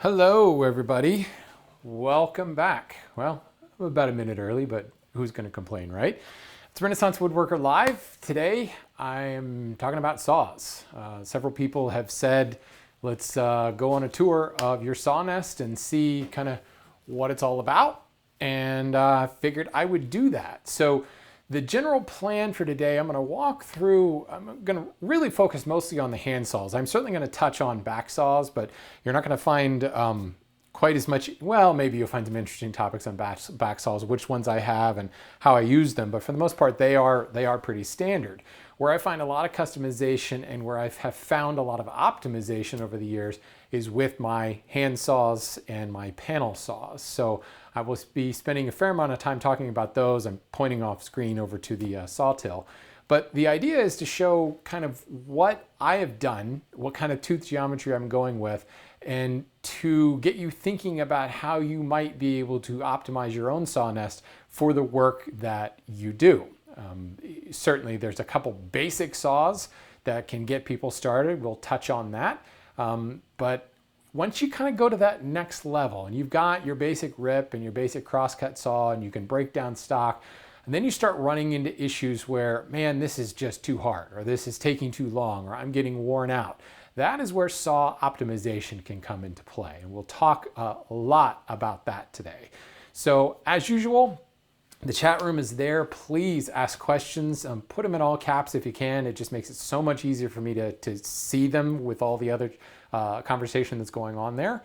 Hello, everybody. Welcome back. Well, I'm about a minute early, but who's going to complain, right? It's Renaissance Woodworker Live. Today, I am talking about saws. Several people have said, let's go on a tour of your saw nest and see kind of what it's all about. And I figured I would do that. So the general plan for today, I'm going to walk through, I'm going to really focus mostly on the hand saws. I'm certainly going to touch on back saws, but you're not going to find quite as much, well, maybe you'll find some interesting topics on back saws, which ones I have and how I use them, but for the most part, they are pretty standard. Where I find a lot of customization and where I have found a lot of optimization over the years is with my hand saws and my panel saws. So I will be spending a fair amount of time talking about those. I'm pointing off screen over to the sawtill. But the idea is to show kind of what I have done, what kind of tooth geometry I'm going with, and to get you thinking about how you might be able to optimize your own saw nest for the work that you do. Certainly there's a couple basic saws that can get people started. We'll touch on that. But once you kind of go to that next level and you've got your basic rip and your basic crosscut saw and you can break down stock, and then you start running into issues where, man, this is just too hard, or this is taking too long, or I'm getting worn out. That is where saw optimization can come into play. And we'll talk a lot about that today. So as usual, the chat room is there. Please ask questions. Put them in all caps if you can. It just makes it so much easier for me to see them with all the other conversation that's going on there.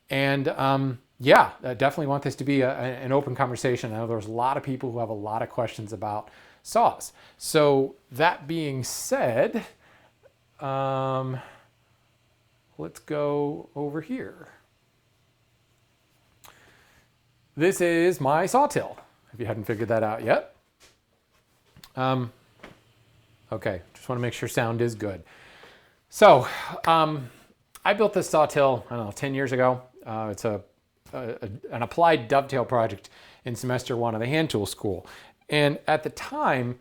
And yeah, I definitely want this to be an open conversation. I know there's a lot of people who have a lot of questions about saws. So that being said, let's go over here. This is my sawtill, if you hadn't figured that out yet. Okay, just want to make sure sound is good. So I built this sawtill, I don't know, 10 years ago. It's an applied dovetail project in semester 1 of the hand tool school. And at the time,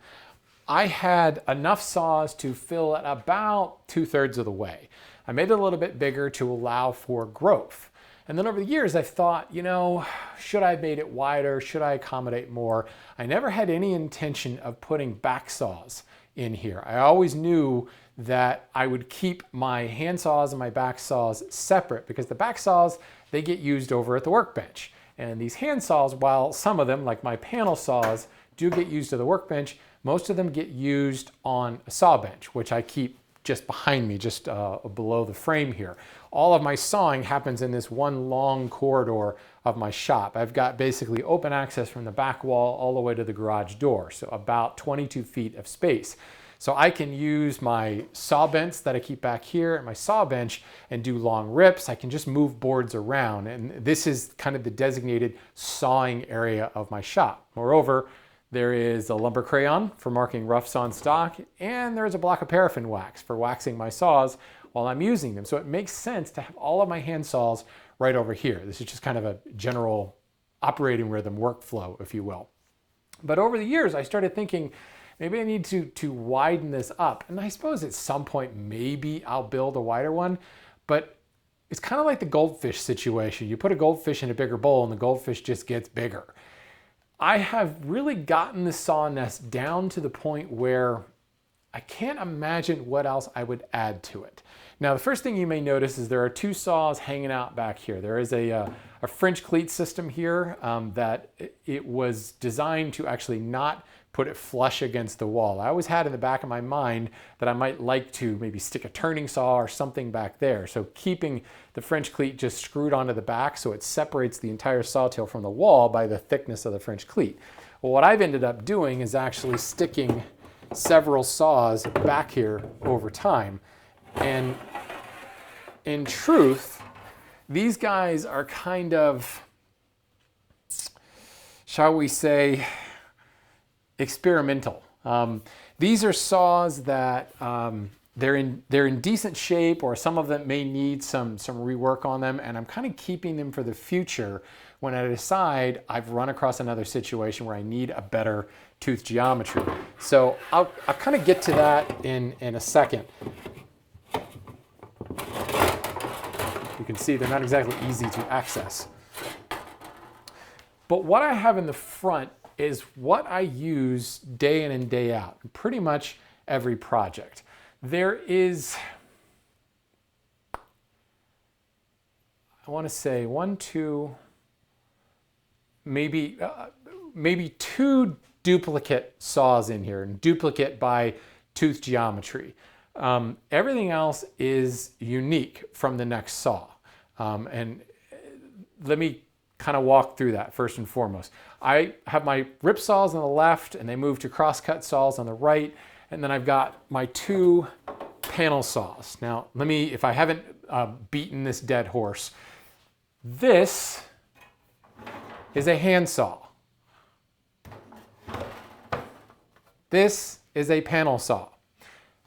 I had enough saws to fill it about 2/3 of the way. I made it a little bit bigger to allow for growth. And then over the years, I've thought, you know, should I have made it wider? Should I accommodate more? I never had any intention of putting back saws in here. I always knew that I would keep my hand saws and my back saws separate because the back saws, they get used over at the workbench. And these hand saws, while some of them, like my panel saws, do get used at the workbench, most of them get used on a saw bench, which I keep just behind me, just below the frame here. All of my sawing happens in this one long corridor of my shop. I've got basically open access from the back wall all the way to the garage door, so about 22 feet of space. So I can use my saw bench that I keep back here and my saw bench and do long rips. I can just move boards around, and this is kind of the designated sawing area of my shop. Moreover, there is a lumber crayon for marking roughs on stock, and there's a block of paraffin wax for waxing my saws while I'm using them. So it makes sense to have all of my hand saws right over here. This is just kind of a general operating rhythm workflow, if you will. But over the years, I started thinking, maybe I need to widen this up. And I suppose at some point, maybe I'll build a wider one, but it's kind of like the goldfish situation. You put a goldfish in a bigger bowl and the goldfish just gets bigger. I have really gotten the saw nest down to the point where I can't imagine what else I would add to it. Now, the first thing you may notice is there are two saws hanging out back here. There is a French cleat system here that it was designed to actually not put it flush against the wall. I always had in the back of my mind that I might like to maybe stick a turning saw or something back there. So keeping the French cleat just screwed onto the back so it separates the entire sawtill from the wall by the thickness of the French cleat. Well, what I've ended up doing is actually sticking several saws back here over time. And in truth, these guys are kind of, shall we say, experimental. These are saws that they're in decent shape, or some of them may need some rework on them, and I'm kind of keeping them for the future when I decide I've run across another situation where I need a better tooth geometry. So I'll kind of get to that in a second. You can see they're not exactly easy to access. But what I have in the front is what I use day in and day out in pretty much every project. There is, I want to say one, two, maybe two duplicate saws in here, and duplicate by tooth geometry. Everything else is unique from the next saw. And let me kind of walk through that first and foremost. I have my rip saws on the left, and they move to crosscut saws on the right. And then I've got my two panel saws. Now, let me, if I haven't beaten this dead horse, this is a handsaw. This is a panel saw.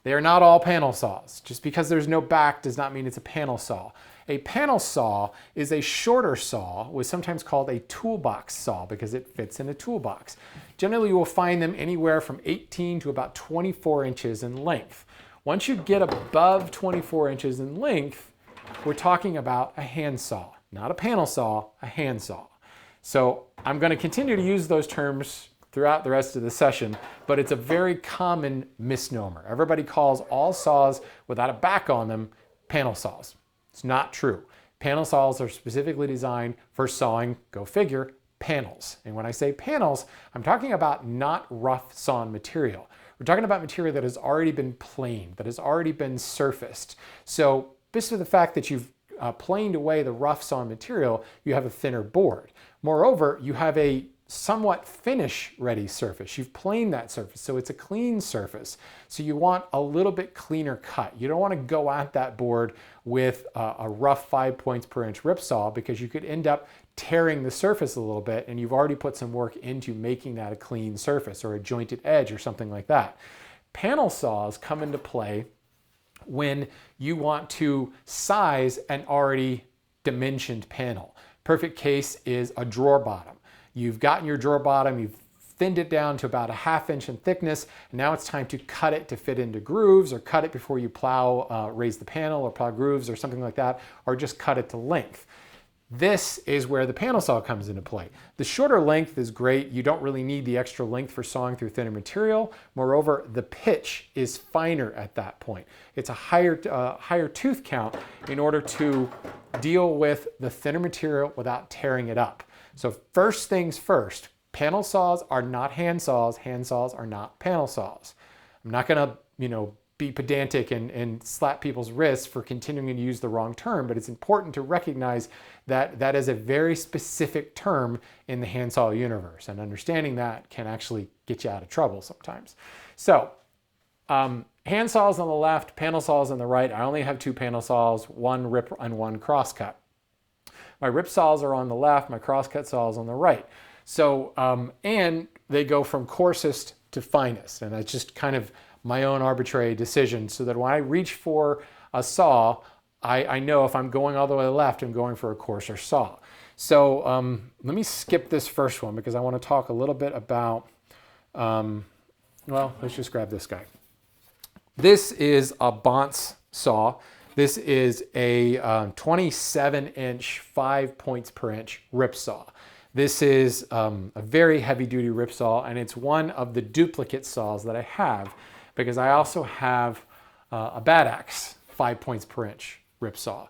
They are not all panel saws. Just because there's no back does not mean it's a panel saw. A panel saw is a shorter saw, was sometimes called a toolbox saw because it fits in a toolbox. Generally, you will find them anywhere from 18 to about 24 inches in length. Once you get above 24 inches in length, we're talking about a handsaw, not a panel saw, a handsaw. So I'm going to continue to use those terms throughout the rest of the session, but it's a very common misnomer. Everybody calls all saws without a back on them panel saws. It's not true. Panel saws are specifically designed for sawing, go figure, panels. And when I say panels, I'm talking about not rough sawn material. We're talking about material that has already been planed, that has already been surfaced. So this is the fact that you've planed away the rough sawn material, you have a thinner board. Moreover, you have a somewhat finish ready surface. You've planed that surface, so it's a clean surface. So you want a little bit cleaner cut. You don't want to go at that board with a rough 5 points per inch rip saw because you could end up tearing the surface a little bit, and you've already put some work into making that a clean surface or a jointed edge or something like that. Panel saws come into play when you want to size an already dimensioned panel. Perfect case is a drawer bottom. You've gotten your drawer bottom, you've thinned it down to about a 1/2 inch in thickness, and now it's time to cut it to fit into grooves, or cut it before you plow, raise the panel, or plow grooves or something like that, or just cut it to length. This is where the panel saw comes into play. The shorter length is great. You don't really need the extra length for sawing through thinner material. Moreover, the pitch is finer at that point. It's a higher tooth count in order to deal with the thinner material without tearing it up. So first things first, panel saws are not hand saws are not panel saws. I'm not gonna, be pedantic and slap people's wrists for continuing to use the wrong term, but it's important to recognize that that is a very specific term in the handsaw universe, and understanding that can actually get you out of trouble sometimes. So hand saws on the left, panel saws on the right. I only have two panel saws, one rip and one crosscut. My rip saws are on the left, my crosscut saws on the right. So, and they go from coarsest to finest, and that's just kind of my own arbitrary decision, so that when I reach for a saw, I know if I'm going all the way left, I'm going for a coarser saw. So let me skip this first one because I want to talk a little bit about, well, let's just grab this guy. This is a Bonce saw. This is a 27-inch, 5 points per inch rip saw. This is a very heavy-duty rip saw, and it's one of the duplicate saws that I have because I also have a Bad Axe 5 points per inch rip saw.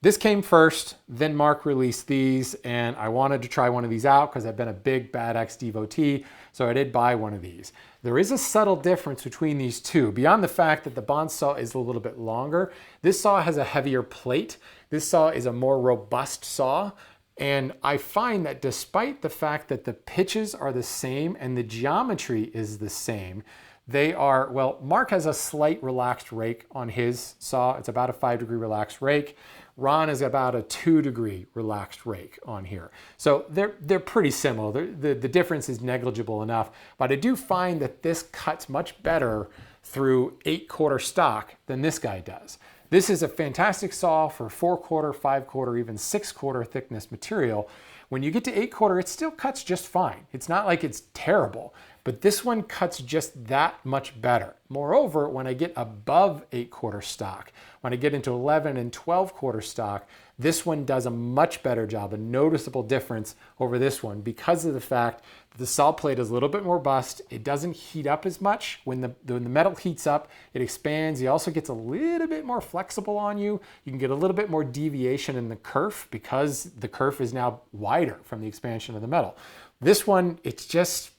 This came first, then Mark released these, and I wanted to try one of these out because I've been a big Bad Axe devotee, so I did buy one of these. There is a subtle difference between these two. Beyond the fact that the Bonce saw is a little bit longer, this saw has a heavier plate. This saw is a more robust saw, and I find that despite the fact that the pitches are the same and the geometry is the same, they are, well, Mark has a slight relaxed rake on his saw. It's about a 5-degree relaxed rake. Ron is about a 2-degree relaxed rake on here. So they're pretty similar. The difference is negligible enough, but I do find that this cuts much better through 8/4 stock than this guy does. This is a fantastic saw for 4/4, 5/4, even 6/4 thickness material. When you get to 8/4, it still cuts just fine. It's not like it's terrible, but this one cuts just that much better. Moreover, when I get above 8/4 stock, when I get into 11 and 12/4 stock, this one does a much better job, a noticeable difference over this one because of the fact that the saw plate is a little bit more bust. It doesn't heat up as much. When the metal heats up, it expands. It also gets a little bit more flexible on you. You can get a little bit more deviation in the kerf because the kerf is now wider from the expansion of the metal. This one, it's just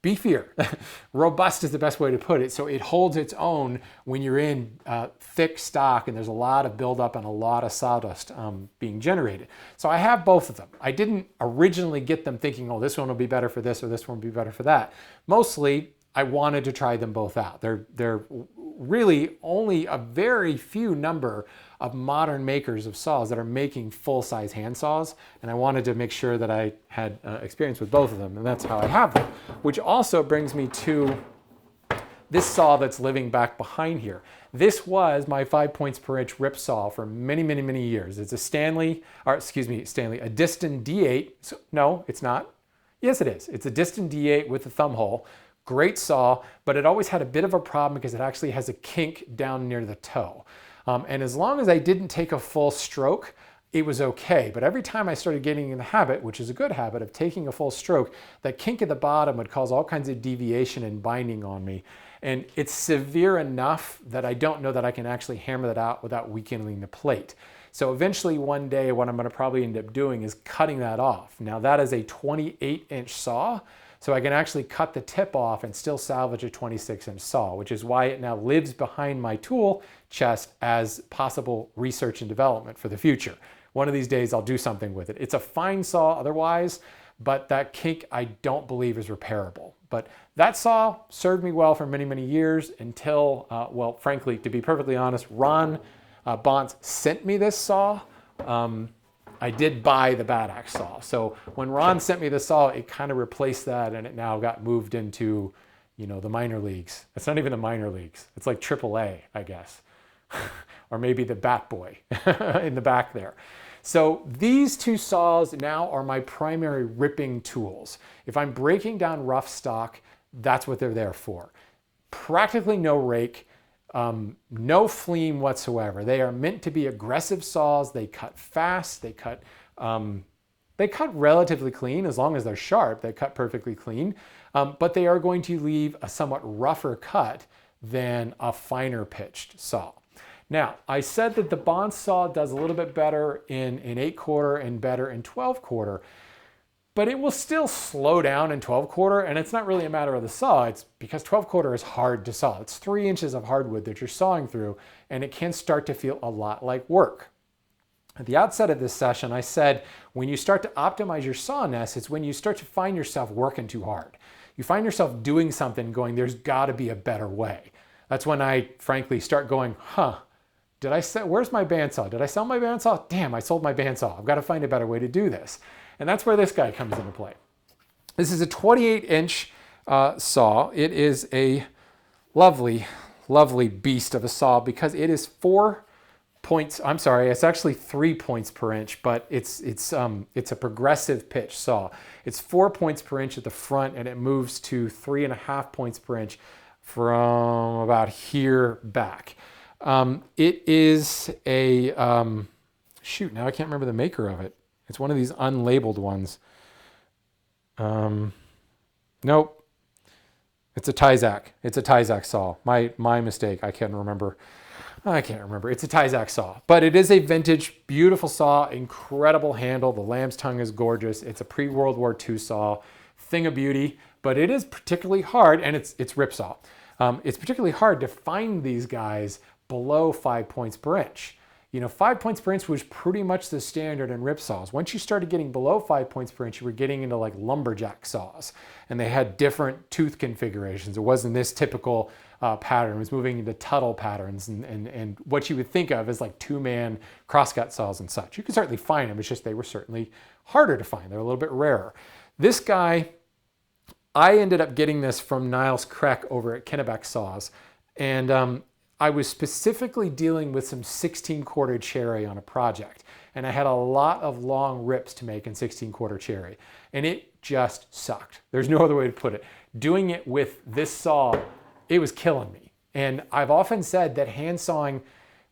beefier. Robust is the best way to put it. So it holds its own when you're in thick stock and there's a lot of buildup and a lot of sawdust being generated. So I have both of them. I didn't originally get them thinking, oh, this one will be better for this or this one will be better for that. Mostly, I wanted to try them both out. They're really only a very few number of modern makers of saws that are making full-size hand saws, and I wanted to make sure that I had experience with both of them, and that's how I have them. Which also brings me to this saw that's living back behind here. This was my 5 points per inch rip saw for many, many, many years. It's a a Diston D8. No, it's not. Yes, it is. It's a Diston D8 with a thumb hole. Great saw, but it always had a bit of a problem because it actually has a kink down near the toe. And as long as I didn't take a full stroke, it was okay. But every time I started getting in the habit, which is a good habit, of taking a full stroke, that kink at the bottom would cause all kinds of deviation and binding on me. And it's severe enough that I don't know that I can actually hammer that out without weakening the plate. So eventually one day what I'm going to probably end up doing is cutting that off. Now that is a 28-inch saw. So I can actually cut the tip off and still salvage a 26-inch saw, which is why it now lives behind my tool chest as possible research and development for the future. One of these days I'll do something with it. It's a fine saw otherwise, but that kink I don't believe is repairable. But that saw served me well for many, many years until, well, frankly, to be perfectly honest, Ron Bonts sent me this saw. I did buy the Bad Axe saw. So when Ron sent me the saw, it kind of replaced that and it now got moved into, you know, the minor leagues. It's not even the minor leagues. It's like AAA, I guess. Or maybe the Bat Boy in the back there. So these two saws now are my primary ripping tools. If I'm breaking down rough stock, that's what they're there for. Practically no rake. No fleam whatsoever. They are meant to be aggressive saws. They cut fast. They cut relatively clean as long as they're sharp. They cut perfectly clean, but they are going to leave a somewhat rougher cut than a finer pitched saw. Now, I said that the Bonds saw does a little bit better in 8/4 and better in 12/4. But it will still slow down in 12/4, and it's not really a matter of the saw. It's because 12/4 is hard to saw. It's 3 inches of hardwood that you're sawing through, and it can start to feel a lot like work. At the outset of this session, I said when you start to optimize your saw nest, it's when you start to find yourself working too hard. You find yourself doing something going, there's got to be a better way. That's when I, frankly, start going, where's my bandsaw? Did I sell my bandsaw? Damn, I sold my bandsaw. I've got to find a better way to do this. And that's where this guy comes into play. This is a 28-inch saw. It is a lovely, lovely beast of a saw because it is 4 points. I'm sorry, it's actually 3 points per inch, but it's a progressive pitch saw. It's 4 points per inch at the front, and it moves to 3.5 points per inch from about here back. It is a shoot. Now I can't remember the maker of it. It's one of these unlabeled ones. Nope. It's a Tyzac. It's a Tyzac saw. My mistake. I can't remember. It's a Tyzac saw. But it is a vintage, beautiful saw, incredible handle. The lamb's tongue is gorgeous. It's a pre-World War II saw. Thing of beauty. But it is particularly hard, and it's rip saw. It's particularly hard to find these guys below 5 points per inch. You know, 5 points per inch was pretty much the standard in rip saws. Once you started getting below 5 points per inch, you were getting into like lumberjack saws, and they had different tooth configurations. It wasn't this typical pattern. It was moving into Tuttle patterns and what you would think of as like two-man crosscut saws and such. You could certainly find them. It's just they were certainly harder to find. They're a little bit rarer. This guy, I ended up getting this from Niles Kreck over at Kennebec Saws, and I was specifically dealing with some 16-quarter cherry on a project, and I had a lot of long rips to make in 16-quarter cherry, and it just sucked. There's no other way to put it. Doing it with this saw, it was killing me. And I've often said that hand sawing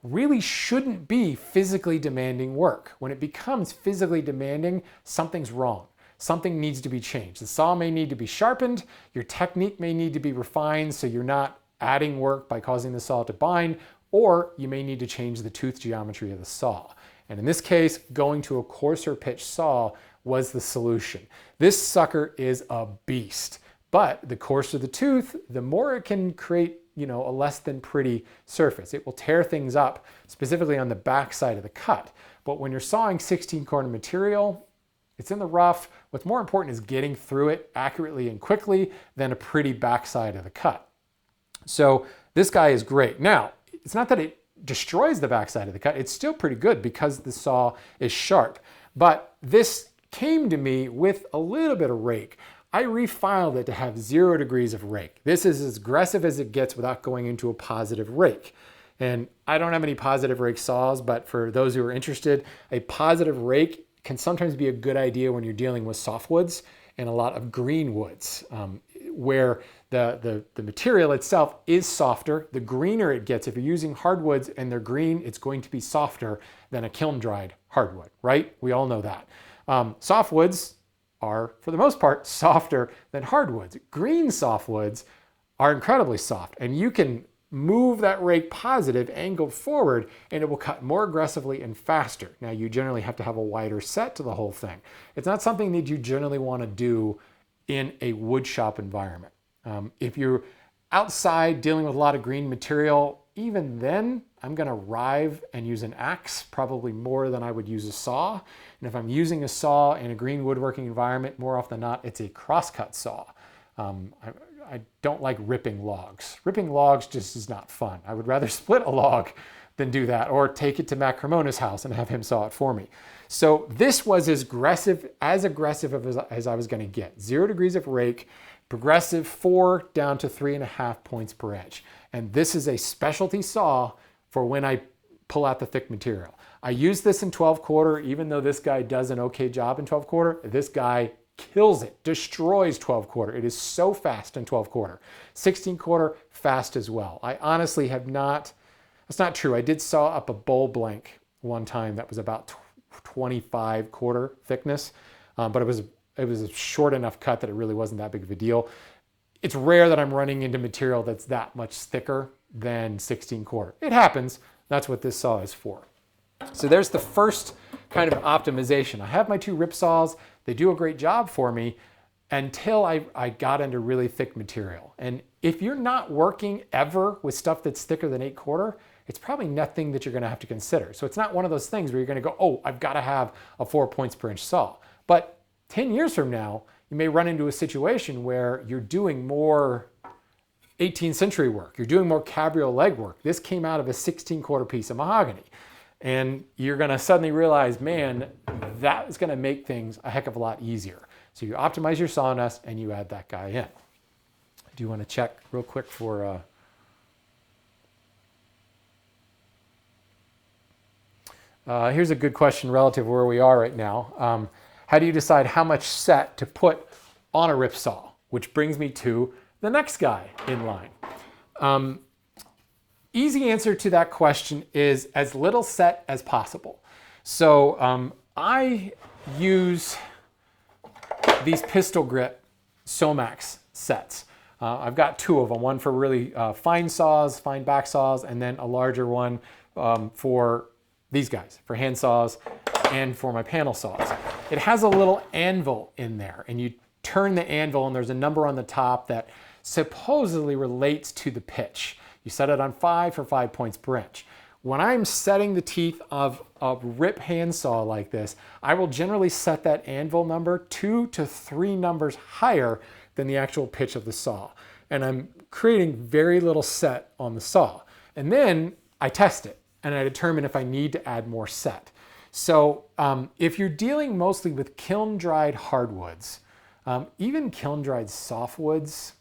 really shouldn't be physically demanding work. When it becomes physically demanding, something's wrong. Something needs to be changed. The saw may need to be sharpened, your technique may need to be refined so you're not adding work by causing the saw to bind, or you may need to change the tooth geometry of the saw. And in this case, going to a coarser pitch saw was the solution. This sucker is a beast, but the coarser the tooth, the more it can create a less than pretty surface. It will tear things up, specifically on the back side of the cut. But when you're sawing 16-quarter material, it's in the rough. What's more important is getting through it accurately and quickly than a pretty backside of the cut. So this guy is great. Now, it's not that it destroys the backside of the cut. It's still pretty good because the saw is sharp. But this came to me with a little bit of rake. I refiled it to have 0 degrees of rake. This is as aggressive as it gets without going into a positive rake. And I don't have any positive rake saws, but for those who are interested, a positive rake can sometimes be a good idea when you're dealing with softwoods and a lot of green woods, where the material itself is softer. The greener it gets, if you're using hardwoods and they're green, it's going to be softer than a kiln-dried hardwood, right? We all know that. Softwoods are, for the most part, softer than hardwoods. Green softwoods are incredibly soft, and you can move that rake positive, angled forward, and it will cut more aggressively and faster. Now, you generally have to have a wider set to the whole thing. It's not something that you generally want to do in a wood shop environment. If you're outside dealing with a lot of green material, even then, I'm going to rive and use an axe, probably more than I would use a saw. And if I'm using a saw in a green woodworking environment, more often than not, it's a crosscut saw. I don't like ripping logs. Ripping logs just is not fun. I would rather split a log than do that, or take it to Matt Cremona's house and have him saw it for me. So this was as aggressive as I was going to get. 0 degrees of rake, progressive 4 down to 3.5 points per inch. And this is a specialty saw for when I pull out the thick material. I use this in 12-quarter, even though this guy does an okay job in 12-quarter. This guy kills it, destroys 12-quarter. It is so fast in 12-quarter. 16-quarter, fast as well. I honestly have not, that's not true. I did saw up a bowl blank one time that was about 25-quarter thickness, but it was a short enough cut that it really wasn't that big of a deal. It's rare that I'm running into material that's that much thicker than 16-quarter. It happens. That's what this saw is for. So there's the first kind of optimization. I have my 2 rip saws. They do a great job for me until I got into really thick material. And if you're not working ever with stuff that's thicker than 8-quarter, it's probably nothing that you're going to have to consider. So it's not one of those things where you're going to go, oh, I've got to have a 4 points per inch saw. But 10 years from now, you may run into a situation where you're doing more 18th century work. You're doing more cabriole leg work. This came out of a 16-quarter piece of mahogany. And you're going to suddenly realize, man, that is going to make things a heck of a lot easier. So you optimize your sawdust and you add that guy in. Do you want to check real quick for... here's a good question relative to where we are right now. How do you decide how much set to put on a rip saw? Which brings me to the next guy in line. Easy answer to that question is as little set as possible. So I use these pistol grip Somax sets. I've got 2 of them, one for really fine saws, fine back saws, and then a larger one for these guys, for hand saws and for my panel saws. It has a little anvil in there, and you turn the anvil and there's a number on the top that supposedly relates to the pitch. You set it on 5 for 5 points per inch. When I'm setting the teeth of a rip handsaw like this, I will generally set that anvil number 2 to 3 numbers higher than the actual pitch of the saw. And I'm creating very little set on the saw. And then I test it and I determine if I need to add more set. So if you're dealing mostly with kiln-dried hardwoods, even kiln-dried softwoods,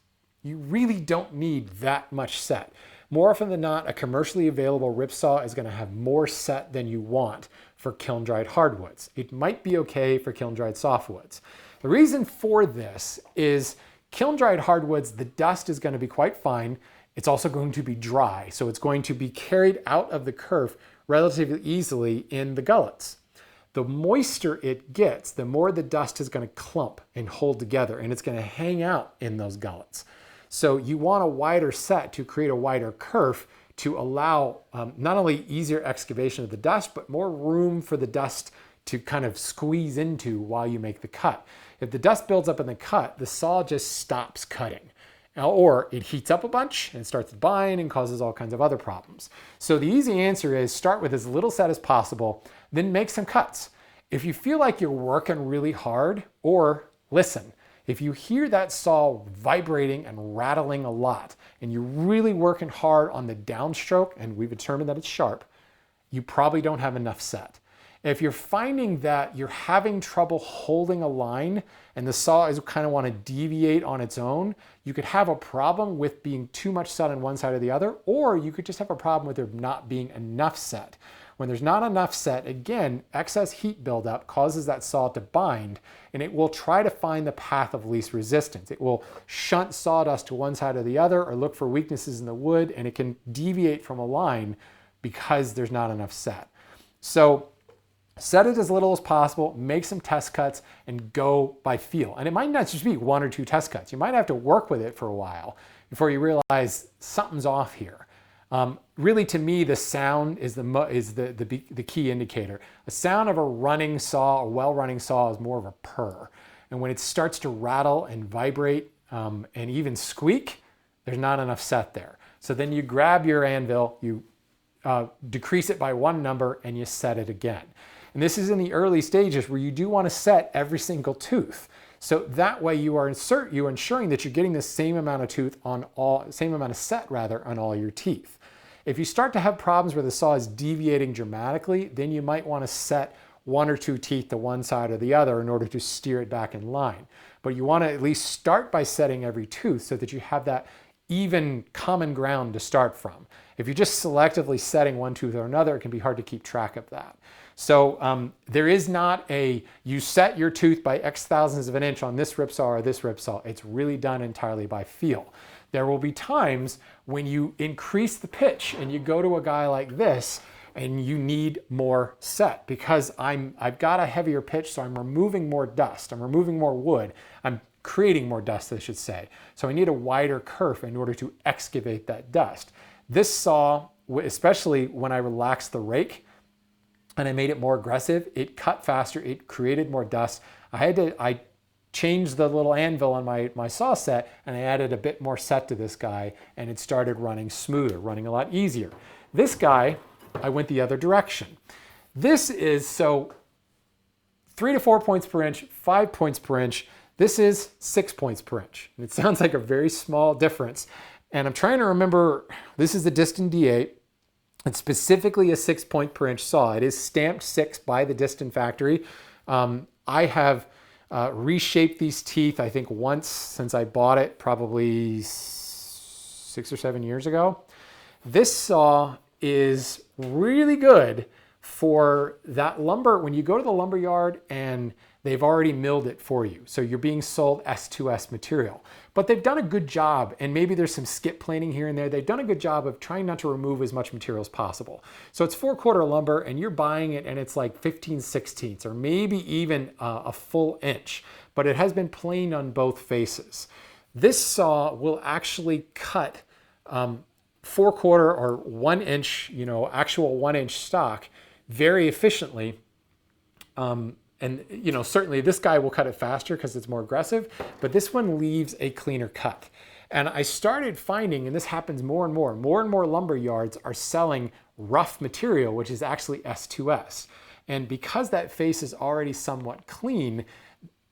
you really don't need that much set. More often than not, a commercially available ripsaw is going to have more set than you want for kiln-dried hardwoods. It might be okay for kiln-dried softwoods. The reason for this is kiln-dried hardwoods, the dust is going to be quite fine. It's also going to be dry, so it's going to be carried out of the kerf relatively easily in the gullets. The moister it gets, the more the dust is going to clump and hold together, and it's going to hang out in those gullets. So you want a wider set to create a wider kerf to allow not only easier excavation of the dust, but more room for the dust to kind of squeeze into while you make the cut. If the dust builds up in the cut, the saw just stops cutting. Or it heats up a bunch and starts to bind and causes all kinds of other problems. So the easy answer is start with as little set as possible, then make some cuts. If you feel like you're working really hard, or listen, if you hear that saw vibrating and rattling a lot, and you're really working hard on the downstroke, and we've determined that it's sharp, you probably don't have enough set. If you're finding that you're having trouble holding a line and the saw is kind of want to deviate on its own, you could have a problem with being too much set on one side or the other, or you could just have a problem with there not being enough set. When there's not enough set, again, excess heat buildup causes that saw to bind, and it will try to find the path of least resistance. It will shunt sawdust to one side or the other, or look for weaknesses in the wood, and it can deviate from a line because there's not enough set. So set it as little as possible, make some test cuts, and go by feel. And it might not just be 1 or 2 test cuts. You might have to work with it for a while before you realize something's off here. Really, to me, the sound is the key indicator. The sound of a running saw, a well-running saw, is more of a purr. And when it starts to rattle and vibrate and even squeak, there's not enough set there. So then you grab your anvil, you decrease it by 1 number, and you set it again. And this is in the early stages where you do want to set every single tooth. So that way you are ensuring that you're getting the same amount of set on all your teeth. If you start to have problems where the saw is deviating dramatically, then you might want to set 1 or 2 teeth to one side or the other in order to steer it back in line. But you want to at least start by setting every tooth so that you have that even common ground to start from. If you're just selectively setting one tooth or another, it can be hard to keep track of that. So there is not you set your tooth by X thousandths of an inch on this ripsaw or this ripsaw. It's really done entirely by feel. There will be times when you increase the pitch and you go to a guy like this and you need more set because I've got a heavier pitch, so I'm removing more dust. I'm removing more wood. I'm creating more dust, I should say. So I need a wider kerf in order to excavate that dust. This saw, especially when I relaxed the rake and I made it more aggressive, it cut faster, it created more dust. I changed the little anvil on my saw set and I added a bit more set to this guy and it started running smoother, running a lot easier. This guy, I went the other direction. This is 3 to 4 points per inch, 5 points per inch. This is 6 points per inch. And it sounds like a very small difference. And I'm trying to remember, this is the Diston D8. It's specifically a 6 point per inch saw. It is stamped 6 by the Diston factory. I have reshaped these teeth, I think once since I bought it, probably 6 or 7 years ago. This saw is really good for that lumber. When you go to the lumber yard and they've already milled it for you, so you're being sold S2S material, but they've done a good job, and maybe there's some skip planing here and there. They've done a good job of trying not to remove as much material as possible. So it's 4/4 lumber and you're buying it and it's like 15/16 or maybe even a full inch, but it has been planed on both faces. This saw will actually cut 4/4 or 1 inch, actual 1 inch stock very efficiently. And certainly this guy will cut it faster because it's more aggressive, but this one leaves a cleaner cut. And I started finding, and this happens more and more lumber yards are selling rough material, which is actually S2S. And because that face is already somewhat clean,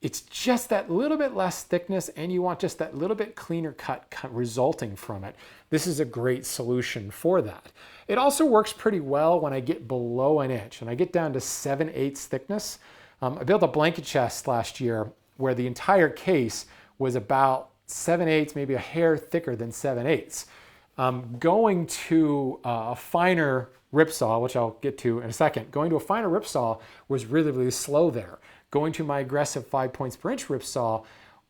it's just that little bit less thickness and you want just that little bit cleaner cut resulting from it. This is a great solution for that. It also works pretty well when I get below an inch and I get down to 7/8 thickness. I built a blanket chest last year where the entire case was about 7/8, maybe a hair thicker than 7/8. Going to a finer rip saw, which I'll get to in a second, going to a finer rip saw was really, really slow there. Going to my aggressive 5 points per inch rip saw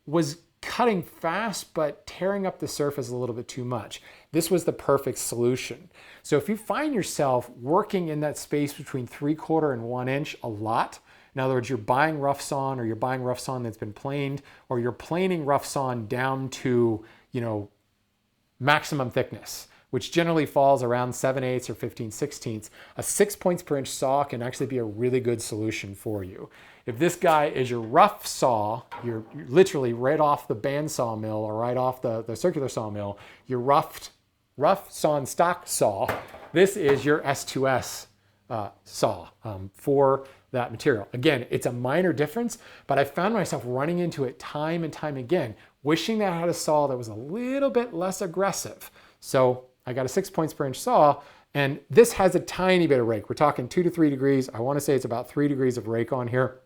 was cutting fast, but tearing up the surface a little bit too much. This was the perfect solution. So if you find yourself working in that space between 3/4 and 1 inch a lot, in other words, you're buying rough sawn, or you're buying rough sawn that's been planed, or you're planing rough sawn down to, maximum thickness, which generally falls around 7/8 or 15/16, a 6 points per inch saw can actually be a really good solution for you. If this guy is your rough saw, you're literally right off the bandsaw mill or right off the circular sawmill, your rough sawn stock saw, this is your S2S saw for that material. Again, it's a minor difference, but I found myself running into it time and time again, wishing that I had a saw that was a little bit less aggressive. So I got a 6 points per inch saw, and this has a tiny bit of rake. We're talking 2 to 3 degrees. I want to say it's about 3 degrees of rake on here.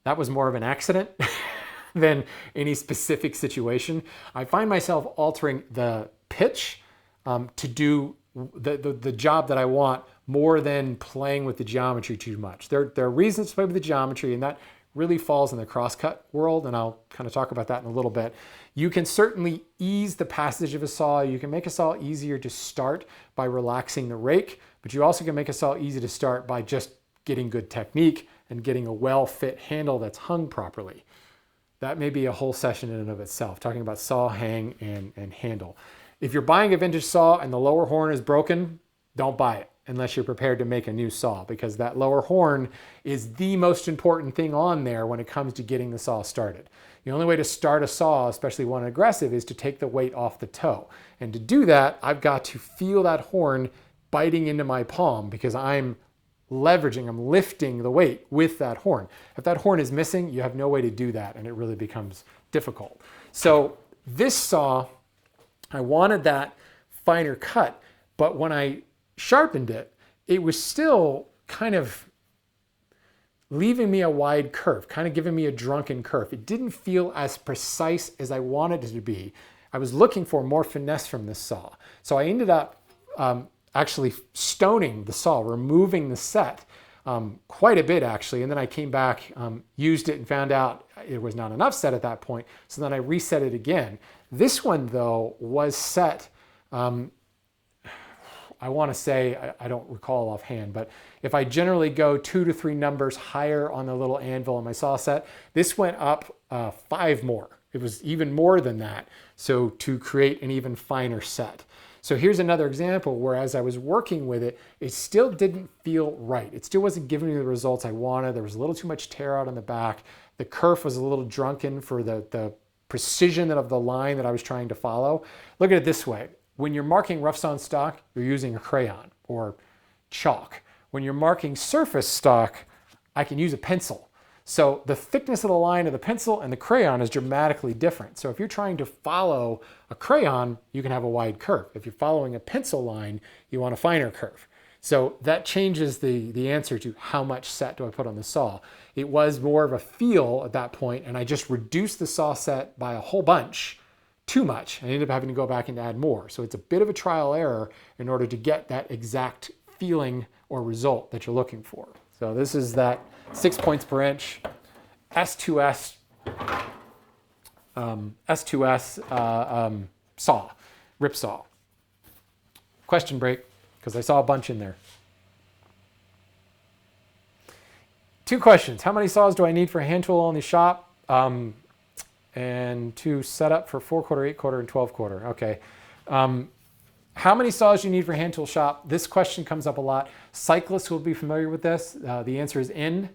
That was more of an accident than any specific situation. I find myself altering the pitch to do the job that I want more than playing with the geometry too much. There are reasons to play with the geometry, and that really falls in the crosscut world, and I'll kind of talk about that in a little bit. You can certainly ease the passage of a saw. You can make a saw easier to start by relaxing the rake, but you also can make a saw easy to start by just getting good technique and getting a well-fit handle that's hung properly. That may be a whole session in and of itself, talking about saw, hang, and handle. If you're buying a vintage saw and the lower horn is broken, don't buy it unless you're prepared to make a new saw, because that lower horn is the most important thing on there when it comes to getting the saw started. The only way to start a saw, especially one aggressive, is to take the weight off the toe. And to do that, I've got to feel that horn biting into my palm because I'm leveraging, I'm lifting the weight with that horn. If that horn is missing, you have no way to do that, and it really becomes difficult. So this saw, I wanted that finer cut, but when I sharpened it, it was still kind of leaving me a wide curve, kind of giving me a drunken curve. It didn't feel as precise as I wanted it to be. I was looking for more finesse from this saw. So I ended up actually stoning the saw, removing the set quite a bit actually. And then I came back, used it, and found out it was not enough set at that point. So then I reset it again. This one though was set, I want to say, I don't recall offhand, but if I generally go 2 to 3 numbers higher on the little anvil in my saw set, this went up 5 more. It was even more than that. So to create an even finer set. So here's another example where as I was working with it, it still didn't feel right. It still wasn't giving me the results I wanted. There was a little too much tear out on the back. The kerf was a little drunken for the precision of the line that I was trying to follow. Look at it this way. When you're marking rough sawn stock, you're using a crayon or chalk. When you're marking surface stock, I can use a pencil. So the thickness of the line of the pencil and the crayon is dramatically different. So if you're trying to follow a crayon, you can have a wide curve. If you're following a pencil line, you want a finer curve. So that changes the answer to how much set do I put on the saw. It was more of a feel at that point, and I just reduced the saw set by a whole bunch, too much. I ended up having to go back and add more. So it's a bit of a trial error in order to get that exact feeling or result that you're looking for. So this is that 6 points per inch S2S saw, rip saw. Question break, because I saw a bunch in there. 2 questions. How many saws do I need for a hand tool in the shop? And to set up for 4/4, 8/4, and 12/4. Okay. How many saws do you need for hand tool shop? This question comes up a lot. Cyclists will be familiar with this. The answer is N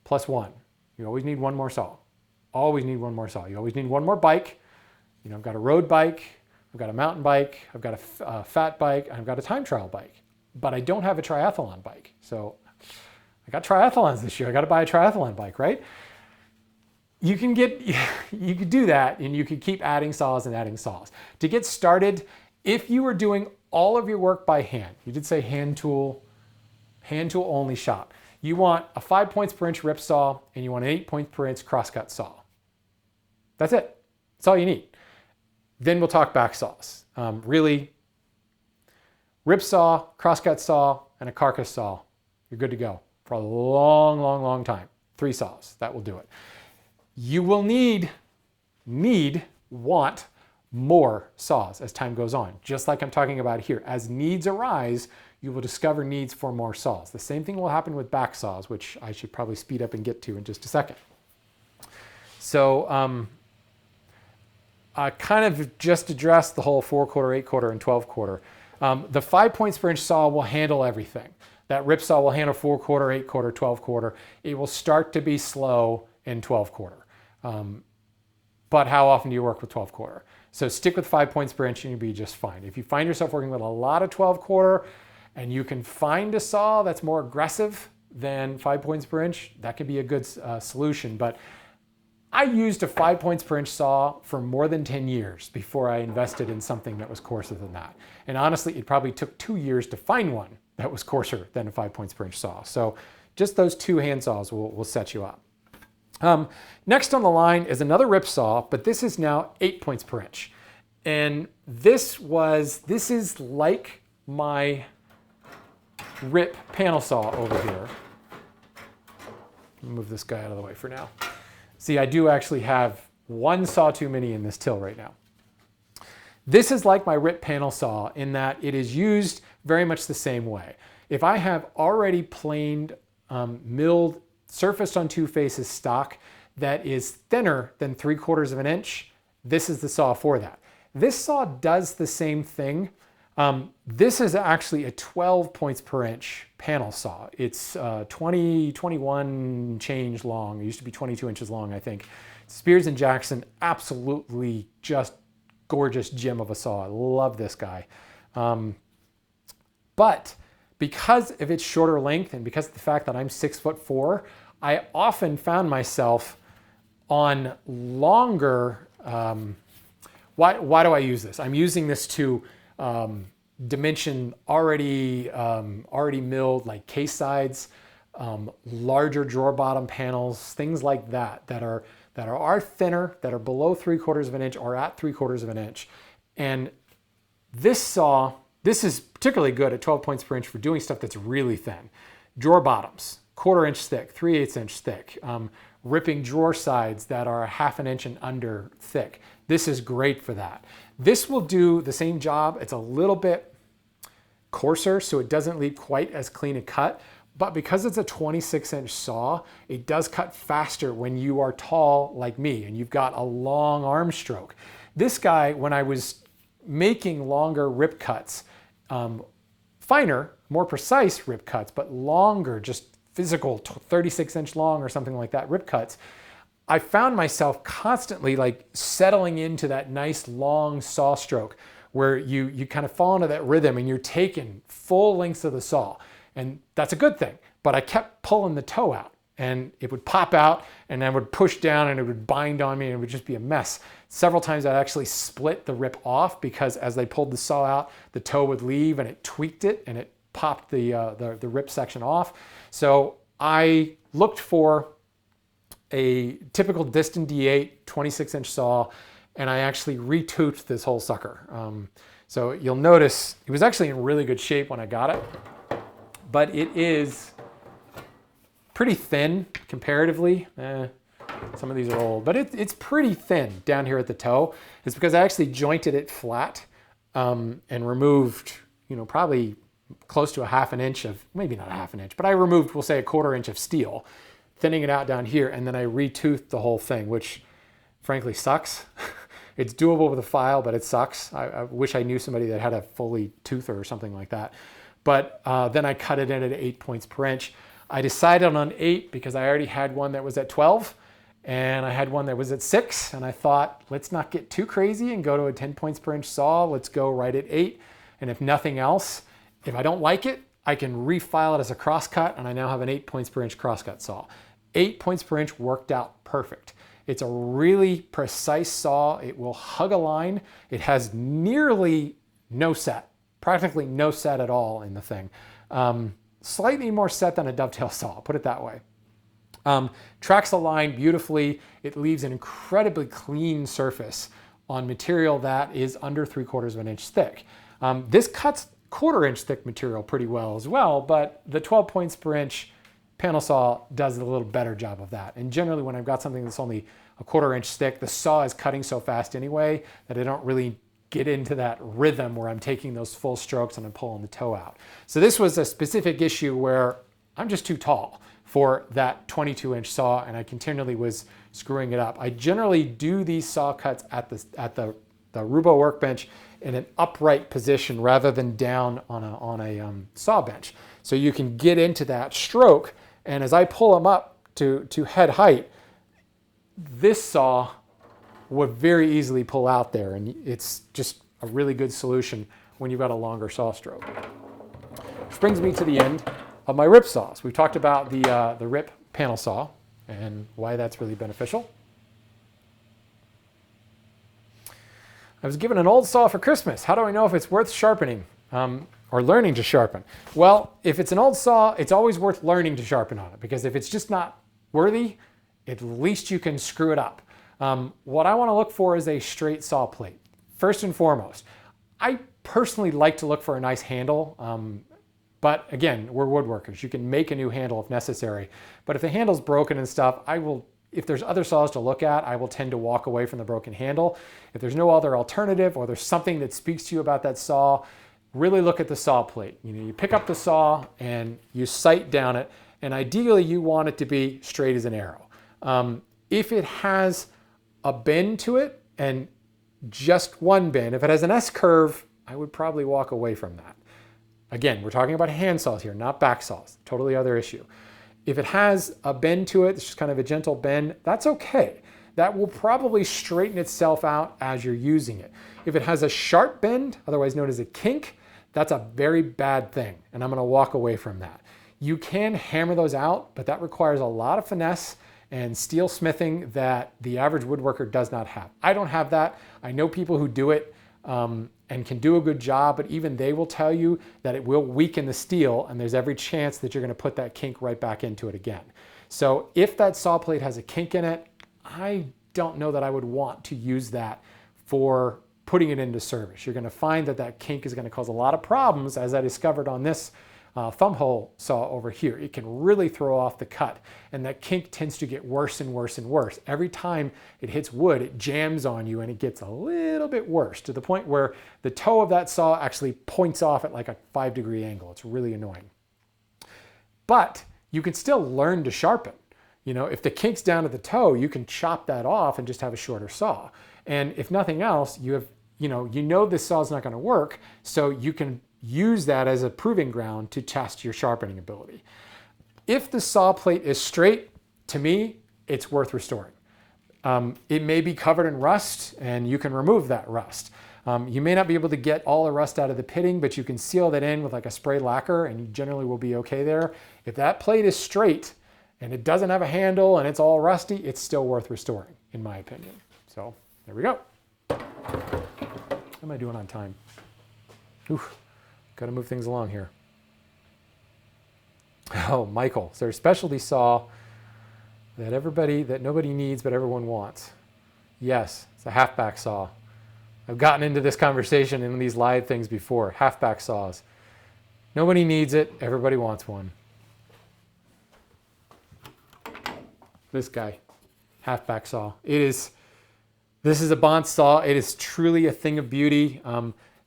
plus 1. You always need one more saw. Always need one more saw. You always need one more bike. You know, I've got a road bike, I've got a mountain bike, I've got a fat bike, and I've got a time trial bike. But I don't have a triathlon bike. So I got triathlons this year. I got to buy a triathlon bike, right? You can do that, and you can keep adding saws and adding saws. To get started, if you were doing all of your work by hand, you did say hand tool only shop. You want a 5 points per inch rip saw, and you want an 8 points per inch crosscut saw. That's it. That's all you need. Then we'll talk back saws. Really, rip saw, crosscut saw, and a carcass saw. You're good to go for a long, long, long time. 3 saws, that will do it. You will want more saws as time goes on, just like I'm talking about here. As needs arise, you will discover needs for more saws. The same thing will happen with back saws, which I should probably speed up and get to in just a second. So I kind of just addressed the whole 4/4, 8/4, and 12/4. The 5 points per inch saw will handle everything. That rip saw will handle 4/4, 8/4, 12/4. It will start to be slow in 12/4. But how often do you work with 12/4? So stick with 5 points per inch and you'll be just fine. If you find yourself working with a lot of 12/4 and you can find a saw that's more aggressive than 5 points per inch, that could be a good solution. But I used a 5 points per inch saw for more than 10 years before I invested in something that was coarser than that. And honestly, it probably took 2 years to find one that was coarser than a 5 points per inch saw. So just those 2 hand saws will set you up. Next on the line is another rip saw, but this is now 8 points per inch. And this is like my rip panel saw over here. Move this guy out of the way for now. See, I do actually have 1 saw too many in this till right now. This is like my rip panel saw in that it is used very much the same way. If I have already planed, milled, surfaced on 2 faces stock that is thinner than 3/4 of an inch, this is the saw for that. This saw does the same thing. This is actually a 12 points per inch panel saw. It's 21 change long. It used to be 22 inches long, I think. Spears & Jackson, absolutely just gorgeous gem of a saw. I love this guy. But because of its shorter length and because of the fact that I'm 6'4", I often found myself on longer, why do I use this? I'm using this to dimension already milled, like case sides, larger drawer bottom panels, things like that are thinner, that are below 3/4 of an inch or at 3/4 of an inch. And this saw, this is particularly good at 12 points per inch for doing stuff that's really thin. Drawer bottoms, 1/4 inch thick, 3/8 inch thick, ripping drawer sides that are 1/2 inch and under thick. This is great for that. This will do the same job. It's a little bit coarser, so it doesn't leave quite as clean a cut. But because it's a 26 inch saw, it does cut faster when you are tall like me and you've got a long arm stroke. This guy, when I was making longer rip cuts, finer, more precise rip cuts, but longer, just physical 36 inch long or something like that rip cuts, I found myself constantly like settling into that nice long saw stroke where you kind of fall into that rhythm and you're taking full lengths of the saw. And that's a good thing, but I kept pulling the toe out and it would pop out and I would push down and it would bind on me and it would just be a mess. Several times I'd actually split the rip off because as they pulled the saw out, the toe would leave and it tweaked it and it popped the rip section off. So I looked for a typical Diston D8 26 inch saw and I actually retoothed this whole sucker. So you'll notice it was actually in really good shape when I got it, but it is pretty thin comparatively. Some of these are old, but it's pretty thin down here at the toe. It's because I actually jointed it flat and removed, probably close to 1/2 inch of, maybe not 1/2 inch, but I removed, we'll say 1/4 inch of steel, thinning it out down here, and then I retoothed the whole thing, which frankly sucks. It's doable with a file, but it sucks. I wish I knew somebody that had a Foley toother or something like that. But then I cut it in at 8 points per inch. I decided on 8 because I already had one that was at 12 and I had one that was at 6, and I thought, let's not get too crazy and go to a 10 points per inch saw. Let's go right at 8. And if nothing else, if I don't like it, I can refile it as a crosscut, and I now have an 8 points per inch crosscut saw. 8 points per inch worked out perfect. It's a really precise saw. It will hug a line. It has nearly no set, practically no set at all in the thing. Slightly more set than a dovetail saw, put it that way. Tracks a line beautifully. It leaves an incredibly clean surface on material that is under 3/4 of an inch thick. This cuts 1/4 inch thick material pretty well as well, but the 12 points per inch panel saw does a little better job of that. And generally when I've got something that's only 1/4 inch thick, the saw is cutting so fast anyway that I don't really get into that rhythm where I'm taking those full strokes and I'm pulling the toe out. So this was a specific issue where I'm just too tall for that 22-inch saw, and I continually was screwing it up. I generally do these saw cuts at the Rubo workbench in an upright position rather than down on a saw bench. So you can get into that stroke, and as I pull them up to head height, this saw would very easily pull out there, and it's just a really good solution when you've got a longer saw stroke. Which brings me to the end of my rip saws. We've talked about the rip panel saw and why that's really beneficial. I was given an old saw for Christmas. How do I know if it's worth sharpening or learning to sharpen? Well, if it's an old saw, it's always worth learning to sharpen on it, because if it's just not worthy, at least you can screw it up. What I want to look for is a straight saw plate. First and foremost, I personally like to look for a nice handle, but again, we're woodworkers. You can make a new handle if necessary, but if the handle's broken and stuff, if there's other saws to look at, I will tend to walk away from the broken handle. If there's no other alternative, or there's something that speaks to you about that saw, really look at the saw plate. You pick up the saw and you sight down it, and ideally you want it to be straight as an arrow. If it has a bend to it, and just one bend, if it has an S curve, I would probably walk away from that. Again, we're talking about hand saws here, not back saws. Totally other issue. If it has a bend to it, it's just kind of a gentle bend, that's okay. That will probably straighten itself out as you're using it. If it has a sharp bend, otherwise known as a kink, that's a very bad thing, and I'm going to walk away from that. You can hammer those out, but that requires a lot of finesse and steel smithing that the average woodworker does not have. I don't have that. I know people who do it and can do a good job, but even they will tell you that it will weaken the steel, and there's every chance that you're going to put that kink right back into it again. So if that saw plate has a kink in it, I don't know that I would want to use that for putting it into service. You're going to find that that kink is going to cause a lot of problems, as I discovered on this thumb hole saw over here. It can really throw off the cut, and that kink tends to get worse and worse and worse. Every time it hits wood, it jams on you, and it gets a little bit worse, to the point where the toe of that saw actually points off at like a 5-degree angle. It's really annoying. But you can still learn to sharpen. If the kink's down at the toe, you can chop that off and just have a shorter saw. And if nothing else, you know this saw's not going to work, so you can use that as a proving ground to test your sharpening ability. If the saw plate is straight, to me, it's worth restoring. It may be covered in rust, and you can remove that rust. You may not be able to get all the rust out of the pitting, but you can seal that in with like a spray lacquer, and you generally will be okay there. If that plate is straight and it doesn't have a handle and it's all rusty, it's still worth restoring, in my opinion. So there we go. How am I doing on time? Oof. Got to move things along here. Oh, Michael, is there a specialty saw that nobody needs but everyone wants? Yes, it's a halfback saw. I've gotten into this conversation in these live things before. Halfback saws. Nobody needs it. Everybody wants one. This guy, halfback saw. This is a Bont saw. It is truly a thing of beauty.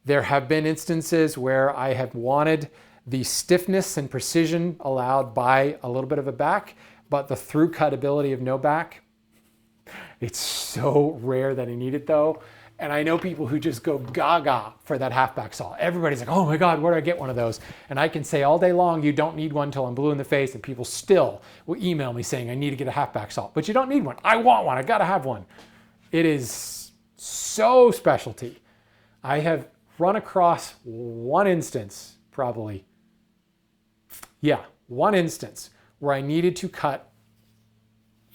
There have been instances where I have wanted the stiffness and precision allowed by a little bit of a back, but the through cut ability of no back. It's so rare that I need it though. And I know people who just go gaga for that halfback saw. Everybody's like, oh my God, where do I get one of those? And I can say all day long, you don't need one till I'm blue in the face, and people still will email me saying, I need to get a halfback saw. But you don't need one. I want one. I gotta have one. It is so specialty. I have run across one instance, probably. Yeah, one instance where I needed to cut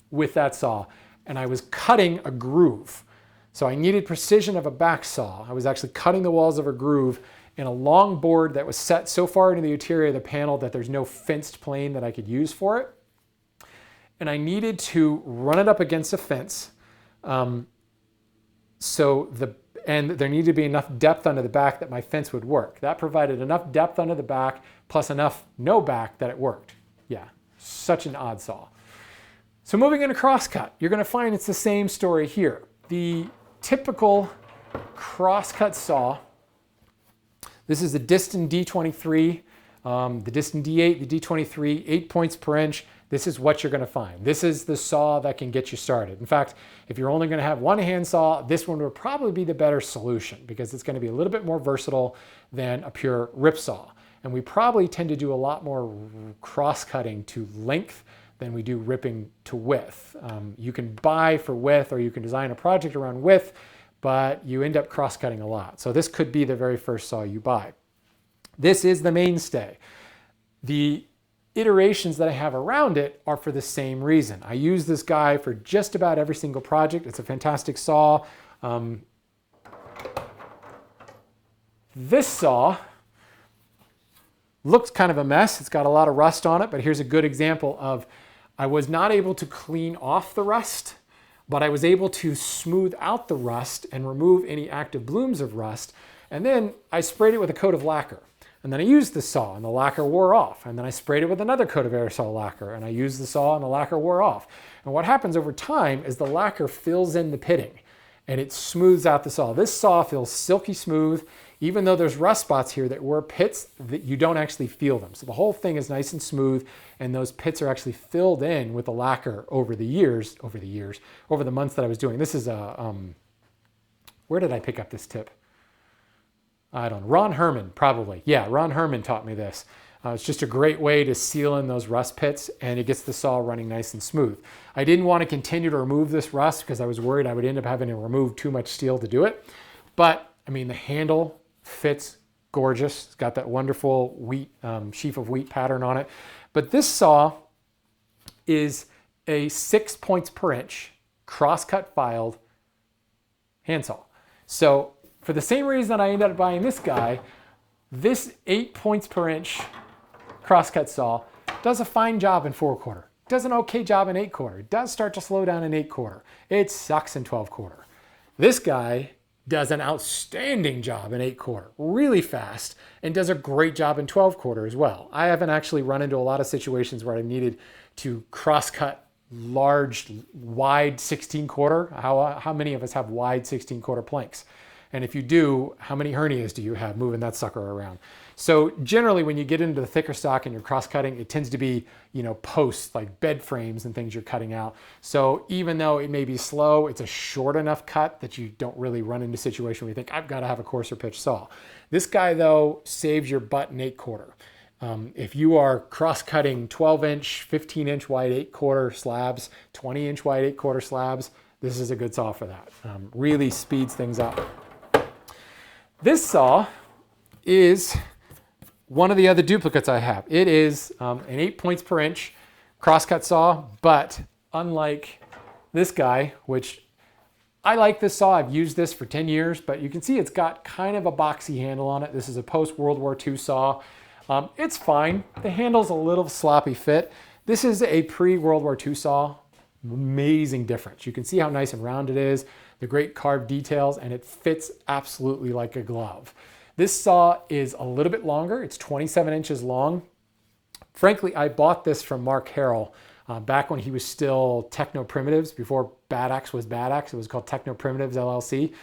with that saw, and I was cutting a groove. So I needed precision of a back saw. I was actually cutting the walls of a groove in a long board that was set so far into the interior of the panel that there's no fenced plane that I could use for it. And I needed to run it up against a fence And there needed to be enough depth under the back that my fence would work. That provided enough depth under the back plus enough no back that it worked. Yeah, such an odd saw. So moving into crosscut, you're going to find it's the same story here. The typical crosscut saw, this is the Diston D23, the Diston D8, the D23, 8 points per inch. This is what you're going to find. This is the saw that can get you started. In fact, if you're only going to have one hand saw, this one would probably be the better solution because it's going to be a little bit more versatile than a pure rip saw. And we probably tend to do a lot more cross-cutting to length than we do ripping to width. You can buy for width or you can design a project around width, but you end up cross-cutting a lot. So this could be the very first saw you buy. This is the mainstay. The iterations that I have around it are for the same reason. I use this guy for just about every single project. It's a fantastic saw. This saw looks kind of a mess. It's got a lot of rust on it, but here's a good example of I was not able to clean off the rust, but I was able to smooth out the rust and remove any active blooms of rust. And then I sprayed it with a coat of lacquer. And then I used the saw and the lacquer wore off. And then I sprayed it with another coat of aerosol lacquer and I used the saw and the lacquer wore off. And what happens over time is the lacquer fills in the pitting and it smooths out the saw. This saw feels silky smooth. Even though there's rust spots here that were pits, that you don't actually feel them. So the whole thing is nice and smooth and those pits are actually filled in with the lacquer over the months that I was doing. This is a, where did I pick up this tip? I don't know, Ron Herman, probably. Yeah, Ron Herman taught me this. It's just a great way to seal in those rust pits and it gets the saw running nice and smooth. I didn't want to continue to remove this rust because I was worried I would end up having to remove too much steel to do it. But I mean, the handle fits gorgeous. It's got that wonderful wheat, sheaf of wheat pattern on it. But this saw is a 6 points per inch crosscut filed handsaw. So for the same reason I ended up buying this guy, this 8 points per inch crosscut saw does a fine job in 4/4. Does an okay job in 8/4. It does start to slow down in 8/4. It sucks in 12/4. This guy does an outstanding job in 8/4, really fast, and does a great job in 12/4 as well. I haven't actually run into a lot of situations where I needed to cross-cut large, wide 16/4. How many of us have wide 16/4 planks? And if you do, how many hernias do you have moving that sucker around? So generally when you get into the thicker stock and you're cross-cutting, it tends to be, posts like bed frames and things you're cutting out. So even though it may be slow, it's a short enough cut that you don't really run into a situation where you think, I've got to have a coarser pitch saw. This guy though saves your butt in 8/4. If you are cross-cutting 12-inch, 15-inch wide 8/4 slabs, 20-inch wide 8/4 slabs, this is a good saw for that. Really speeds things up. This saw is one of the other duplicates I have. It is an 8 points per inch crosscut saw, but unlike this guy, which I like this saw, I've used this for 10 years, but you can see it's got kind of a boxy handle on it. This is a post-World War II saw. It's fine. The handle's a little sloppy fit. This is a pre-World War II saw. Amazing difference. You can see how nice and round it is, the great carved details, and it fits absolutely like a glove. This saw is a little bit longer. It's 27 inches long. Frankly, I bought this from Mark Harrell back when he was still Techno Primitives, before Bad Axe was Bad Axe. It was called Techno Primitives LLC.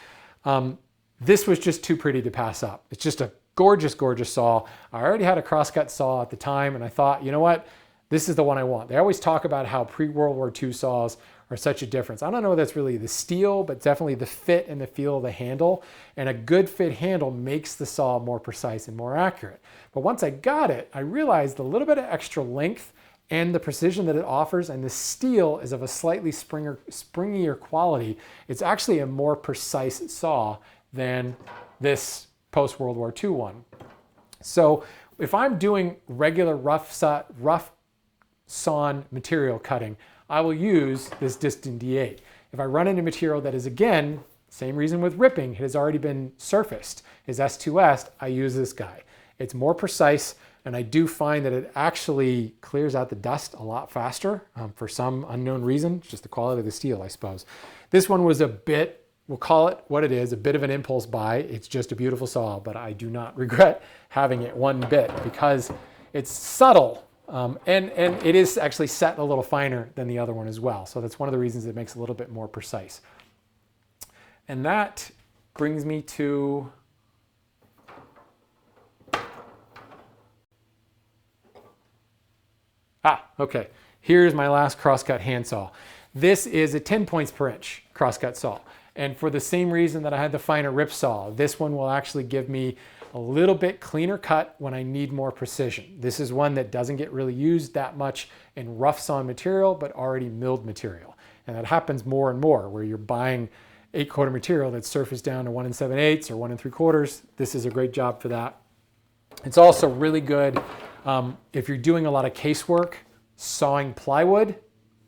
This was just too pretty to pass up. It's just a gorgeous, gorgeous saw. I already had a crosscut saw at the time, and I thought, you know what? This is the one I want. They always talk about how pre-World War II saws are such a difference. I don't know if that's really the steel, but definitely the fit and the feel of the handle. And a good fit handle makes the saw more precise and more accurate. But once I got it, I realized a little bit of extra length and the precision that it offers, and the steel is of a slightly springier quality. It's actually a more precise saw than this post-World War II one. So if I'm doing regular rough sawn material cutting, I will use this Diston D8. If I run into material that is, again, same reason with ripping, it has already been surfaced, is S2S, I use this guy. It's more precise, and I do find that it actually clears out the dust a lot faster for some unknown reason. It's just the quality of the steel, I suppose. This one was a bit we'll call it what it is, a bit of an impulse buy. It's just a beautiful saw, but I do not regret having it one bit because it's subtle. And it is actually set a little finer than the other one as well. So that's one of the reasons it makes it a little bit more precise. And that brings me to okay. Here's my last crosscut handsaw. This is a 10 points per inch crosscut saw. And for the same reason that I had the finer rip saw, this one will actually give me a little bit cleaner cut when I need more precision. This is one that doesn't get really used that much in rough sawn material, but already milled material. And that happens more and more where you're buying 8/4 material that's surfaced down to 1 7/8 or 1 3/4. This is a great job for that. It's also really good if you're doing a lot of casework, sawing plywood.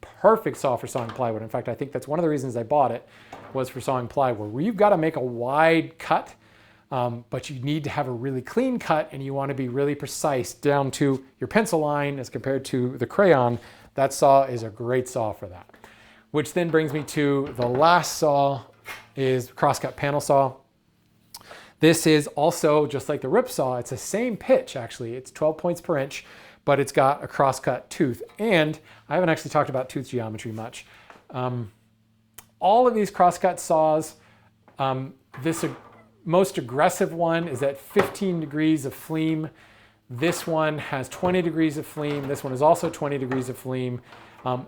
Perfect saw for sawing plywood. In fact, I think that's one of the reasons I bought it was for sawing plywood, where you've got to make a wide cut, but you need to have a really clean cut and you want to be really precise down to your pencil line as compared to the crayon. That saw is a great saw for that. Which then brings me to the last saw is crosscut panel saw. This is also just like the rip saw. It's the same pitch actually. It's 12 points per inch, but it's got a crosscut tooth. And I haven't actually talked about tooth geometry much. All of these crosscut saws, this most aggressive one is at 15 degrees of fleam. This one has 20 degrees of fleam. This one is also 20 degrees of fleam.